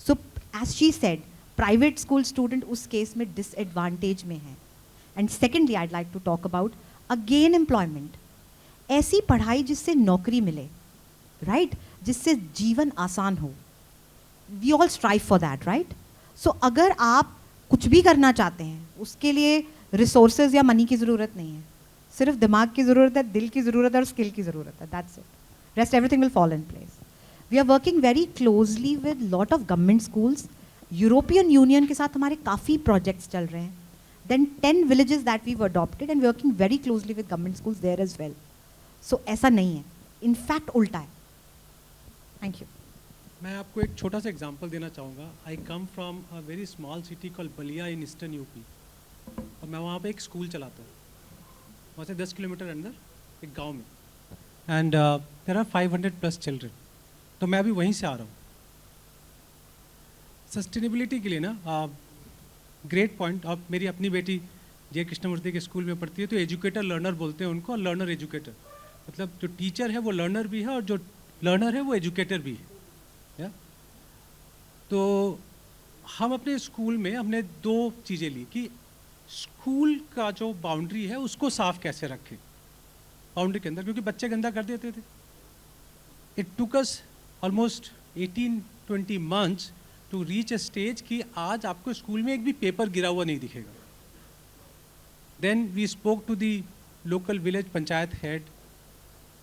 So as she said, private school student उस केस में डिसएडवांटेज में है. And secondly I like to talk about again employment. ऐसी पढ़ाई जिससे नौकरी मिले, राइट, जिससे जीवन आसान हो. We all strive for that, right. So अगर आप कुछ भी करना चाहते हैं, उसके लिए रिसोर्सेज या मनी की ज़रूरत नहीं है. सिर्फ दिमाग की ज़रूरत है, दिल की ज़रूरत है और स्किल की ज़रूरत है. That's it. Rest everything will fall in place. We are working very closely with lot of government schools. European Union के साथ हमारे काफ़ी projects चल रहे हैं. Then 10 villages that we've adopted and working very closely with government schools there as well. So ऐसा नहीं है. In fact उल्टा है. Thank you. मैं आपको एक छोटा सा एग्जांपल देना चाहूँगा. I come from a very small city called Ballia in eastern UP. और मैं वहाँ पे एक स्कूल चलाता हूँ. वहाँ से 10 किलोमीटर अंदर एक गाँव में. And there are 500 plus children. तो मैं अभी वहीं से आ रहा हूँ. सस्टेनेबिलिटी के लिए ना ग्रेट पॉइंट. अब मेरी अपनी बेटी जे कृष्णमूर्ति के स्कूल में पढ़ती है, तो एजुकेटर लर्नर बोलते हैं उनको, और लर्नर एजुकेटर. मतलब जो टीचर है वो लर्नर भी है और जो लर्नर है वो एजुकेटर भी है. या तो हम अपने स्कूल में हमने 2 चीज़ें ली कि स्कूल का जो बाउंड्री है उसको साफ कैसे रखें बाउंड्री के अंदर, क्योंकि बच्चे गंदा कर देते थे. It took us almost 18-20 months to reach a stage कि आज आपको स्कूल में एक भी पेपर गिरा हुआ नहीं दिखेगा. Then we spoke to the local village panchayat head,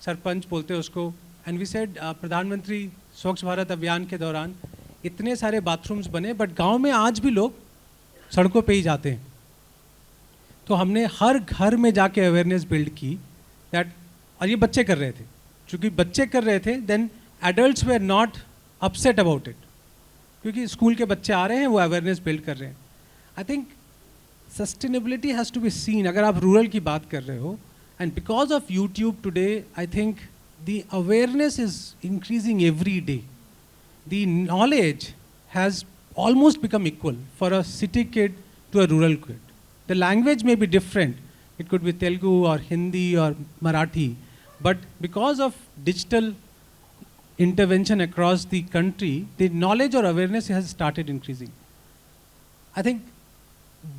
sarpanch बोलते हैं उसको, एंड वी सेड प्रधानमंत्री स्वच्छ भारत अभियान के दौरान इतने सारे बाथरूम्स बने, बट गांव में आज भी लोग सड़कों पे ही जाते हैं. तो हमने हर घर में जाके अवेयरनेस बिल्ड की दैट, और ये बच्चे कर रहे थे. चूँकि बच्चे कर रहे थे, then adults were not upset about it, क्योंकि स्कूल के बच्चे आ रहे हैं, वो अवेयरनेस बिल्ड कर रहे हैं. I think sustainability has to be seen. अगर आप रूरल की बात कर रहे हो, and because of YouTube today I think the awareness is increasing every day. The knowledge has almost become equal for a city kid to a rural kid. The language may be different. It could be Telugu or Hindi or Marathi, but because of digital intervention across the country, the knowledge or awareness has started increasing. I think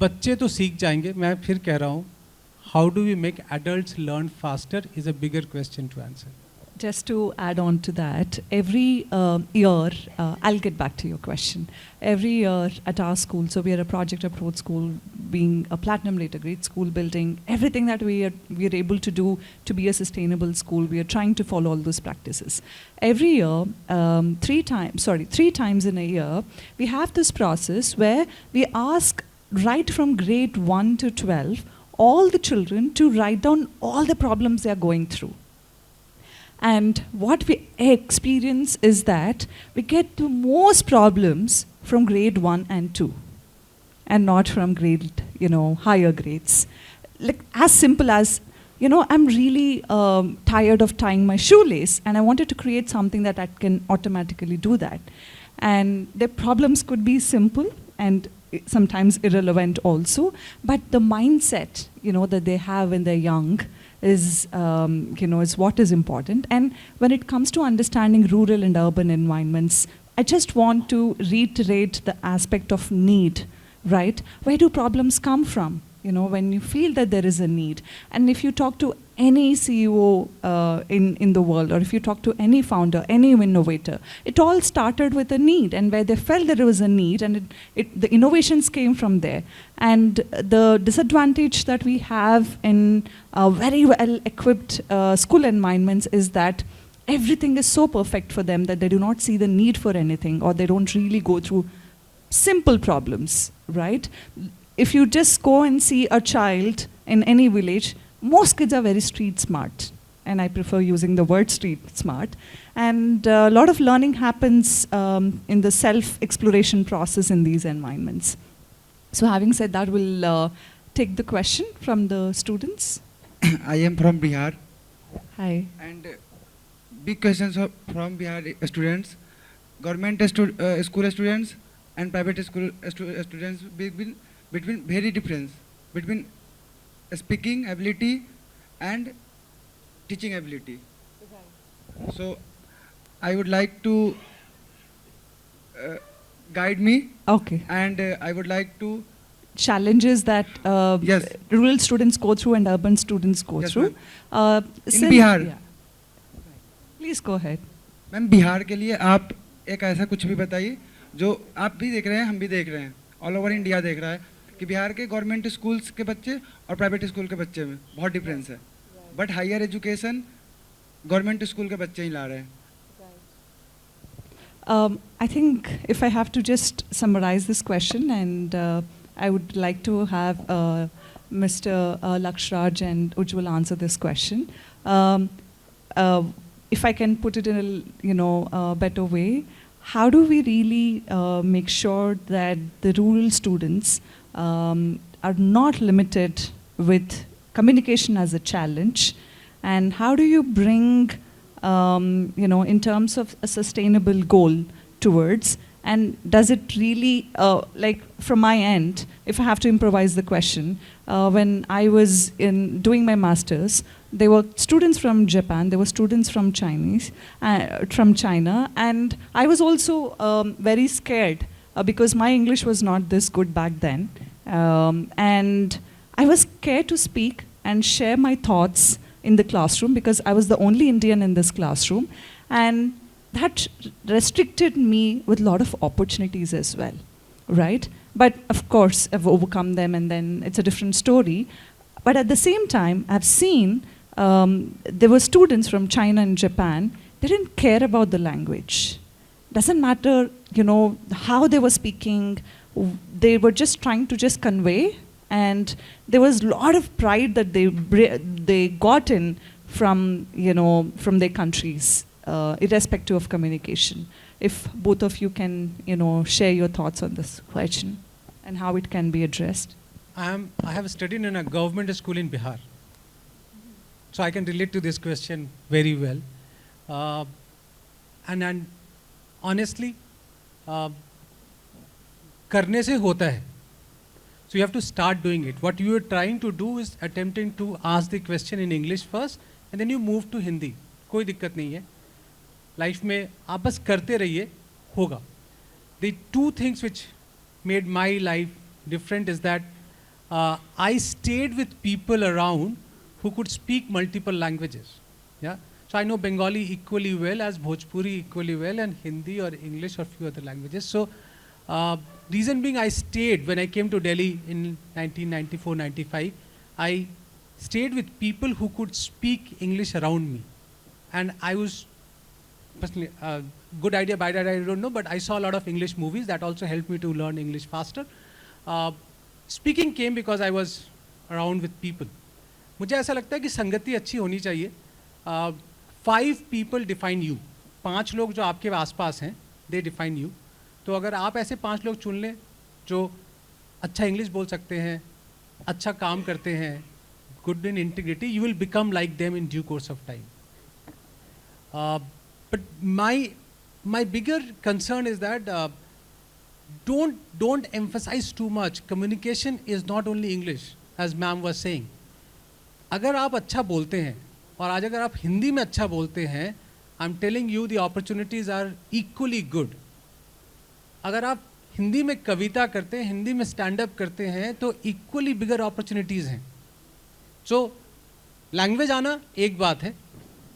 बच्चे तो सीख जाएंगे. मैं फिर कह रहा हूँ, how do we make adults learn faster is a bigger question to answer. Just to add on to that, every year, I'll get back to your question. Every year at our school, so we are a project approach school, being a platinum later grade school building, everything that we are able to do to be a sustainable school, we are trying to follow all those practices. Every year, three times in a year, we have this process where we ask right from grade 1 to 12, all the children to write down all the problems they are going through. And what we experience is that we get the most problems from grade 1 and 2 and not from grade, higher grades. Like as simple as, I'm really tired of tying my shoelace and I wanted to create something that I can automatically do that. And the problems could be simple and sometimes irrelevant also, but the mindset, that they have when they're young is what is important. And when it comes to understanding rural and urban environments, I just want to reiterate the aspect of need, right? Where do problems come from? When you feel that there is a need. And if you talk to any CEO in the world, or if you talk to any founder, any innovator, it all started with a need, and where they felt there was a need, and the innovations came from there. And the disadvantage that we have in very well-equipped school environments is that everything is so perfect for them that they do not see the need for anything, or they don't really go through simple problems, right? If you just go and see a child in any village, most kids are very street smart. And I prefer using the word street smart. And a lot of learning happens in the self-exploration process in these environments. So having said that, we'll take the question from the students. I am from Bihar. Hi. And big questions from Bihar students. Government school students and private school students between very difference between speaking ability and teaching ability. Okay. So I would like to guide me. Okay. And I would like to challenges that yes, rural students go through and urban students go yes, through. In Bihar. Yeah. Please go ahead. Ma'am Bihar के लिए आप एक ऐसा कुछ भी बताइए जो आप भी देख रहे हैं, हम भी देख रहे हैं, ऑल ओवर इंडिया देख रहा है कि बिहार के गवर्नमेंट स्कूल्स के बच्चे और प्राइवेट स्कूल के बच्चे में बहुत डिफरेंस है, but higher education government school के बच्चे ही ला रहे हैं. I think if I have to just summarize this question, and I would like to have Mr. Lakshyaraj and Ujjwal answer this question. If I can put it in a better way, how do we really make sure that the rural students are not limited with communication as a challenge, and how do you bring in terms of a sustainable goal towards, and does it really, like from my end, if I have to improvise the question, when I was doing my master's, there were students from Japan, there were students from from China, and I was also very scared because my English was not this good back then, and I was scared to speak and share my thoughts in the classroom because I was the only Indian in this classroom, and that restricted me with a lot of opportunities as well, right? But of course, I've overcome them, and then it's a different story. But at the same time, I've seen there were students from China and Japan, they didn't care about the language. Doesn't matter, how they were speaking, they were just trying to just convey, and there was a lot of pride that they got in from, from their countries, irrespective of communication. If both of you can, share your thoughts on this question and how it can be addressed. I have studied in a government school in Bihar, so I can relate to this question very well. And honestly, करने से होता है. So you have to start doing it. What you are trying to do is attempting to ask the question in English first, and then you move to Hindi. कोई दिक्कत नहीं है. Life में आप बस करते रहिए, होगा. The two things which made my life different is that I stayed with people around who could speak multiple languages. Yeah. So I know Bengali equally well as Bhojpuri equally well, and Hindi or English or few other languages. So reason being, I stayed when I came to Delhi in 1994-95. I stayed with people who could speak English around me, and I was personally good idea, bad idea, I don't know, but I saw a lot of English movies that also helped me to learn English faster. Speaking came because I was around with people. मुझे ऐसा लगता है कि संगति अच्छी होनी चाहिए. 5 people define you. 5 लोग जो आपके आसपास हैं, they define you. तो अगर आप ऐसे 5 लोग चुन लें जो अच्छा इंग्लिश बोल सकते हैं, अच्छा काम करते हैं, good in integrity, you will become like them in due course of time. But my bigger concern is that don't emphasize too much. Communication is not only English, as ma'am was saying. अगर आप अच्छा बोलते हैं और आज अगर आप हिंदी में अच्छा बोलते हैं, I am telling you the opportunities are equally good. अगर आप हिंदी में कविता करते हैं, हिंदी में स्टैंड अप करते हैं, तो इक्वली बिगर अपॉर्चुनिटीज़ हैं. सो लैंग्वेज आना एक बात है,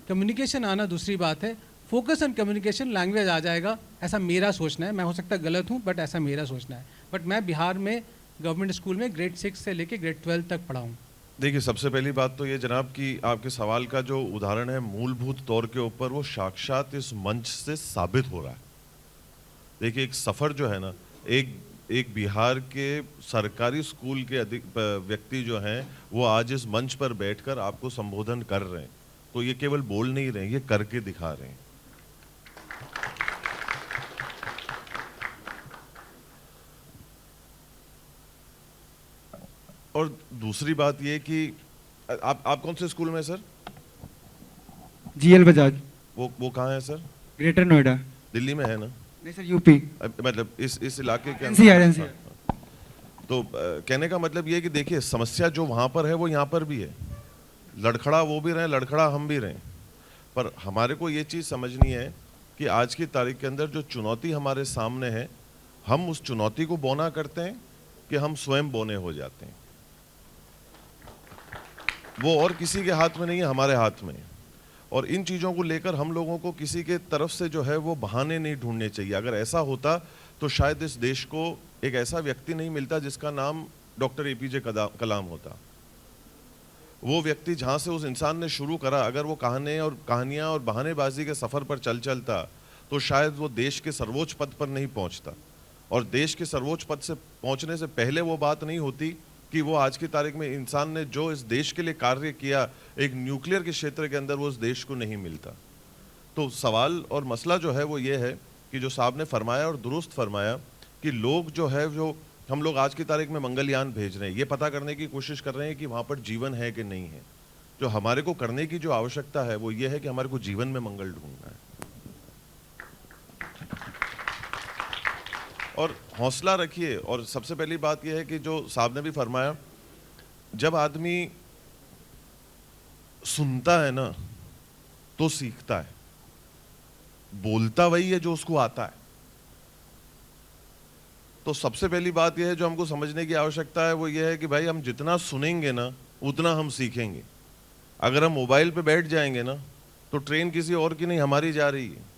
कम्युनिकेशन आना दूसरी बात है. फोकस ऑन कम्युनिकेशन, लैंग्वेज आ जाएगा, ऐसा मेरा सोचना है. मैं हो सकता है गलत हूँ, बट ऐसा मेरा सोचना है. बट मैं बिहार में गवर्नमेंट स्कूल में ग्रेड 6 से लेके ग्रेड 12 तक पढ़ा हूँ. देखिए, सबसे पहली बात तो ये जनाब कि आपके सवाल का जो उदाहरण है मूलभूत तौर के ऊपर वो साक्षात इस मंच से साबित हो रहा है. देखिए, एक सफ़र जो है ना, एक बिहार के सरकारी स्कूल के व्यक्ति जो हैं वो आज इस मंच पर बैठकर आपको संबोधन कर रहे हैं. तो ये केवल बोल नहीं रहे हैं, ये करके दिखा रहे हैं. और दूसरी बात ये कि आप कौन से स्कूल में सर? GL बजाज. वो कहाँ है सर? ग्रेटर नोएडा. दिल्ली में है ना? नहीं सर, यूपी. मतलब इस इलाके के NCR. तो कहने का मतलब ये है कि देखिए, समस्या जो वहाँ पर है वो यहाँ पर भी है. लड़खड़ा वो भी रहे, लड़खड़ा हम भी रहें. पर हमारे को ये चीज़ समझनी है कि आज की तारीख के अंदर जो चुनौती हमारे सामने है, हम उस चुनौती को बोना करते हैं कि हम स्वयं बोने हो जाते हैं. वो और किसी के हाथ में नहीं है, हमारे हाथ में. और इन चीज़ों को लेकर हम लोगों को किसी के तरफ से जो है वो बहाने नहीं ढूंढने चाहिए. अगर ऐसा होता तो शायद इस देश को एक ऐसा व्यक्ति नहीं मिलता जिसका नाम डॉक्टर APJ कलाम होता. वो व्यक्ति जहाँ से उस इंसान ने शुरू करा, अगर वो कहानियाँ और बहानेबाजी के सफ़र पर चलता तो शायद वो देश के सर्वोच्च पद पर नहीं पहुँचता. और देश के सर्वोच्च पद से पहुँचने से पहले वो बात नहीं होती कि वो आज की तारीख में इंसान ने जो इस देश के लिए कार्य किया, एक न्यूक्लियर के क्षेत्र के अंदर वो उस देश को नहीं मिलता. तो सवाल और मसला जो है वो ये है कि जो साहब ने फरमाया और दुरुस्त फरमाया कि लोग जो है, जो हम लोग आज की तारीख में मंगलयान भेज रहे हैं, ये पता करने की कोशिश कर रहे हैं कि वहाँ पर जीवन है कि नहीं है. जो हमारे को करने की जो आवश्यकता है वो ये है कि हमारे को जीवन में मंगल ढूंढना है. और हौसला रखिए. और सबसे पहली बात यह है कि जो साहब ने भी फरमाया, जब आदमी सुनता है ना तो सीखता है, बोलता वही है जो उसको आता है. तो सबसे पहली बात यह है जो हमको समझने की आवश्यकता है वो ये है कि भाई हम जितना सुनेंगे ना उतना हम सीखेंगे. अगर हम मोबाइल पे बैठ जाएंगे ना तो ट्रेन किसी और की नहीं, हमारी जा रही है.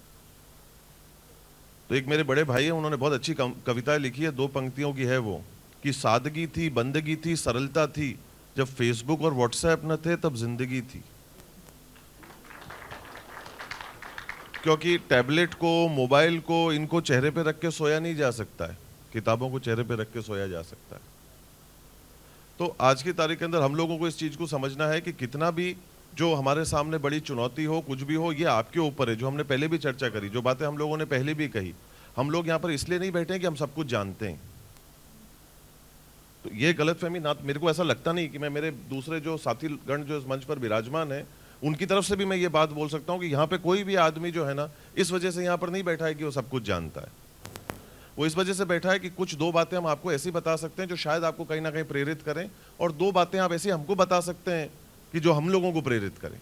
तो एक मेरे बड़े भाई हैं, उन्होंने बहुत अच्छी कविता लिखी है, 2 पंक्तियों की है वो, कि सादगी थी, बंदगी थी, सरलता थी, जब फेसबुक और व्हाट्सएप न थे तब जिंदगी थी. क्योंकि टैबलेट को, मोबाइल को, इनको चेहरे पे रख के सोया नहीं जा सकता है, किताबों को चेहरे पे रख के सोया जा सकता है. तो आज की तारीख के अंदर हम लोगों को इस चीज़ को समझना है कि कितना भी जो हमारे सामने बड़ी चुनौती हो, कुछ भी हो, ये आपके ऊपर है. जो हमने पहले भी चर्चा करी, जो बातें हम लोगों ने पहले भी कही, हम लोग यहाँ पर इसलिए नहीं बैठे हैं कि हम सब कुछ जानते हैं. तो ये गलतफहमी ना, मेरे को ऐसा लगता नहीं कि मैं मेरे दूसरे जो साथीगण जो इस मंच पर विराजमान है उनकी तरफ से भी मैं ये बात बोल सकता हूँ कि यहाँ पे कोई भी आदमी जो है ना इस वजह से यहाँ पर नहीं बैठा है कि वो सब कुछ जानता है. वो इस वजह से बैठा है कि कुछ 2 बातें हम आपको ऐसी बता सकते हैं जो शायद आपको कहीं ना कहीं प्रेरित करें, और 2 बातें आप ऐसी हमको बता सकते हैं कि जो हम लोगों को प्रेरित करें.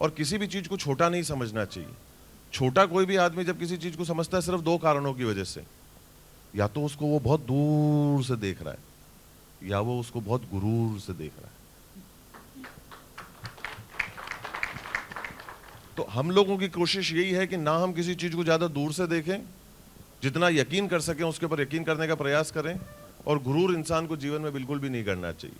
और किसी भी चीज़ को छोटा नहीं समझना चाहिए. छोटा कोई भी आदमी जब किसी चीज़ को समझता है सिर्फ 2 कारणों की वजह से, या तो उसको वो बहुत दूर से देख रहा है या वो उसको बहुत गुरूर से देख रहा है. तो हम लोगों की कोशिश यही है कि ना हम किसी चीज़ को ज़्यादा दूर से देखें, जितना यकीन कर सकें उसके ऊपर यकीन करने का प्रयास करें, और गुरूर इंसान को जीवन में बिल्कुल भी नहीं करना चाहिए।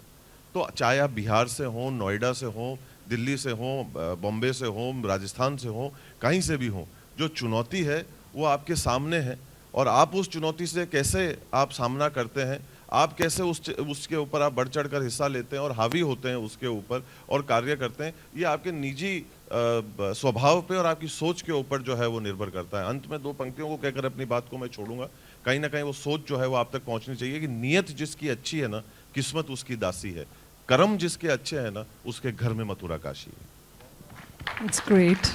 तो चाहे आप बिहार से हों, नोएडा से हों, दिल्ली से हों, बॉम्बे से हों, राजस्थान से हों, कहीं से भी हों, जो चुनौती है वो आपके सामने है, और आप उस चुनौती से कैसे आप सामना करते हैं, आप कैसे उसके ऊपर आप बढ़ चढ़ कर हिस्सा लेते हैं और हावी होते हैं उसके ऊपर और कार्य करते हैं, ये आपके निजी स्वभाव पे और आपकी सोच के ऊपर जो है वो निर्भर करता है। अंत में 2 पंक्तियों को कहकर अपनी बात को मैं छोड़ूंगा। कहीं ना कहीं वो सोच जो है वो आप तक पहुंचनी चाहिए कि नियत जिसकी अच्छी है ना, किस्मत उसकी दासी है, कर्म जिसके अच्छे हैं ना, उसके घर में मथुरा काशी है। It's great.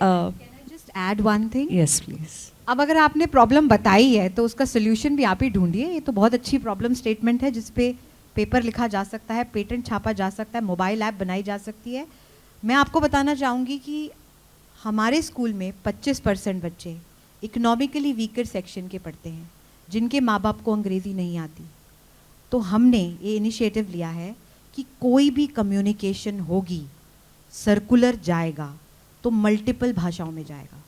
Can I just add one thing? Yes, please. अब अगर आपने प्रॉब्लम बताई है तो उसका सोल्यूशन भी आप ही ढूंढिए। ये तो बहुत अच्छी प्रॉब्लम स्टेटमेंट है जिस पे पेपर लिखा जा सकता है, पेटेंट छापा जा सकता है, मोबाइल ऐप बनाई जा सकती है। मैं आपको बताना चाहूँगी कि हमारे स्कूल में 25% बच्चे इकोनॉमिकली वीकर सेक्शन के पढ़ते हैं, जिनके माँ बाप को अंग्रेज़ी नहीं आती। तो हमने ये इनिशिएटिव लिया है कि कोई भी कम्युनिकेशन होगी, सर्कुलर जाएगा तो मल्टीपल भाषाओं में जाएगा,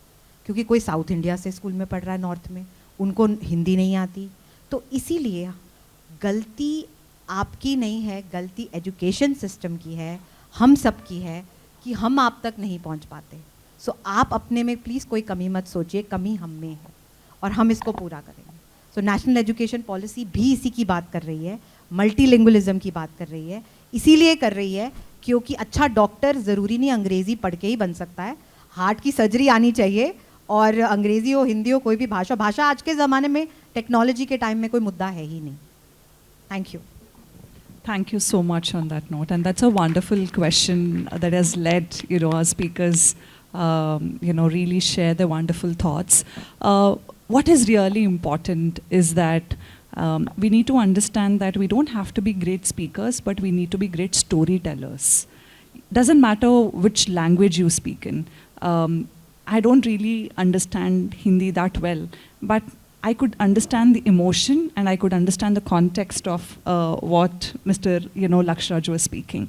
क्योंकि कोई साउथ इंडिया से स्कूल में पढ़ रहा है, नॉर्थ में, उनको हिंदी नहीं आती। तो इसीलिए गलती आपकी नहीं है, गलती एजुकेशन सिस्टम की है, हम सब की है कि हम आप तक नहीं पहुंच पाते। सो आप अपने में प्लीज़ कोई कमी मत सोचिए, कमी हम में है और हम इसको पूरा करेंगे। सो नेशनल एजुकेशन पॉलिसी भी इसी की बात कर रही है, मल्टीलिंगुअलिज्म की बात कर रही है। इसीलिए कर रही है क्योंकि अच्छा डॉक्टर ज़रूरी नहीं अंग्रेज़ी पढ़ के ही बन सकता है, हार्ट की सर्जरी आनी चाहिए, और अंग्रेज़ी हो, हिंदी हो, कोई भी भाषा आज के ज़माने में टेक्नोलॉजी के टाइम में कोई मुद्दा है ही नहीं। Thank you. Thank you so much on that note. And that's a wonderful question that has led, our speakers, really share their wonderful thoughts. What is really important is that we need to understand that we don't have to be great speakers, but we need to be great storytellers. Doesn't matter which language you speak in. I don't really understand Hindi that well, but I could understand the emotion and I could understand the context of what Mr. Lakshyaraj was speaking.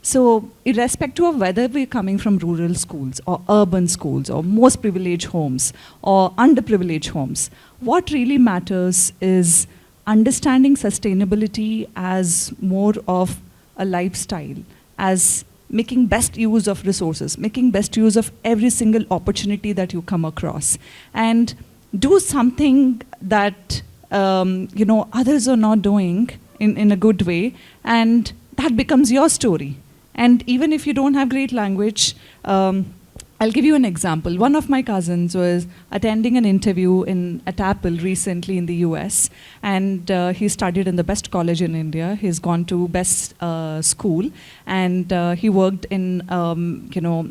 So irrespective of whether we're coming from rural schools or urban schools or most privileged homes or underprivileged homes, what really matters is understanding sustainability as more of a lifestyle, as making best use of resources, making best use of every single opportunity that you come across, and do something that others are not doing in a good way, and that becomes your story. And even if you don't have great language, I'll give you an example. One of my cousins was attending an interview at Apple recently in the US, and he studied in the best college in India. He's gone to best school, and he worked in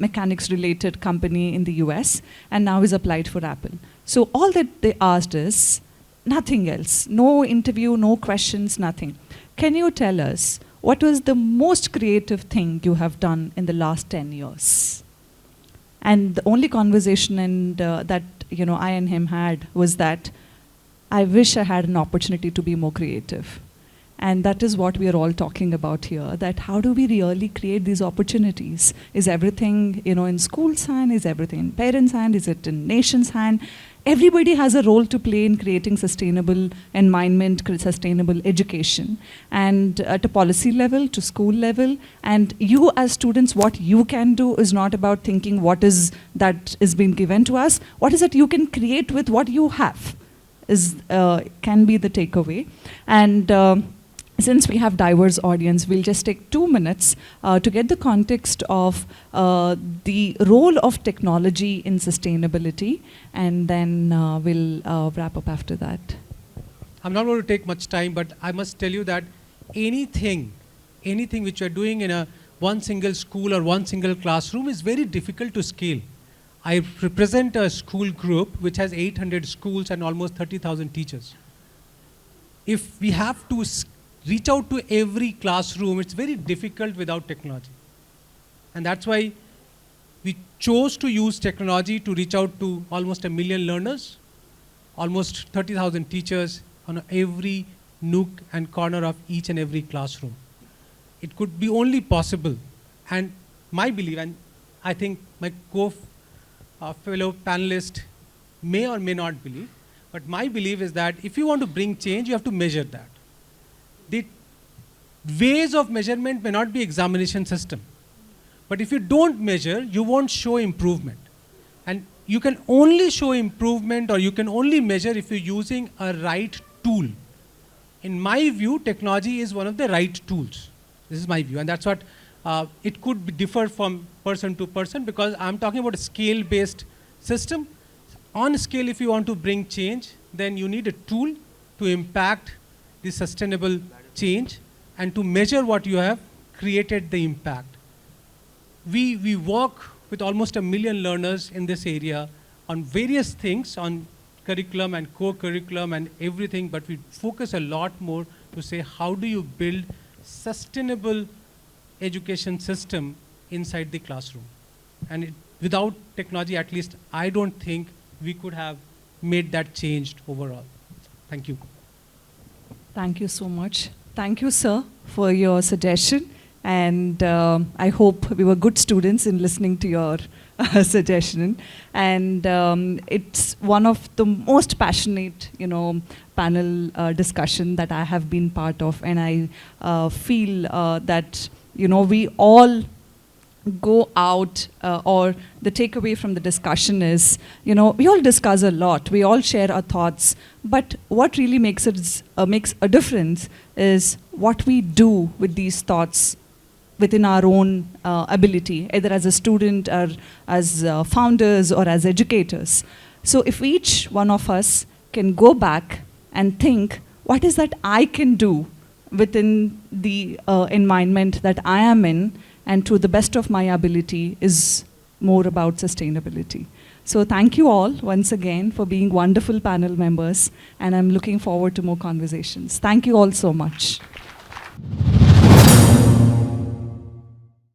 mechanics related company in the US, and now he's applied for Apple. So all that they asked is nothing else, no interview, no questions, nothing. Can you tell us what was the most creative thing you have done in the last 10 years? And the only conversation that I and him had was that I wish I had an opportunity to be more creative. And that is what we are all talking about here, that how do we really create these opportunities? Is everything in school's hand? Is everything in parents' hand? Is it in nation's hand? Everybody has a role to play in creating sustainable environment, sustainable education, and at a policy level, to school level. And you as students, what you can do is not about thinking what is that is being given to us. What is it you can create with what you have can be the takeaway. And since we have diverse audience, we'll just take 2 minutes to get the context of the role of technology in sustainability, and then we'll wrap up after that. I'm not going to take much time, but I must tell you that anything which you are doing in one single school or one single classroom is very difficult to scale. I represent a school group which has 800 schools and almost 30,000 teachers. If we have to reach out to every classroom, it's very difficult without technology. And that's why we chose to use technology to reach out to almost 1 million learners, almost 30,000 teachers on every nook and corner of each and every classroom. It could be only possible. And my belief, and I think my fellow panelist may or may not believe, but my belief is that if you want to bring change, you have to measure that. The ways of measurement may not be examination system, but if you don't measure, you won't show improvement. And you can only show improvement, or you can only measure if you're using a right tool. In my view, technology is one of the right tools. This is my view, and that's what it could differ from person to person, because I'm talking about a scale-based system. On scale, if you want to bring change, then you need a tool to impact the sustainable change and to measure what you have created the impact. We work with almost 1 million learners in this area on various things, on curriculum and co-curriculum and everything, but we focus a lot more to say, how do you build sustainable education system inside the classroom? And without technology, at least I don't think we could have made that changed overall. Thank you. Thank you so much. Thank you, sir, for your suggestion. And I hope we were good students in listening to your suggestion. And it's one of the most passionate, panel discussion that I have been part of. And I feel that, we all go out, or the takeaway from the discussion is, we all discuss a lot, we all share our thoughts, but what really makes a difference is what we do with these thoughts within our own ability, either as a student or as founders or as educators. So if each one of us can go back and think, what is that I can do within the environment that I am in, and to the best of my ability, is more about sustainability. So thank you all once again for being wonderful panel members, and I'm looking forward to more conversations. Thank you all so much.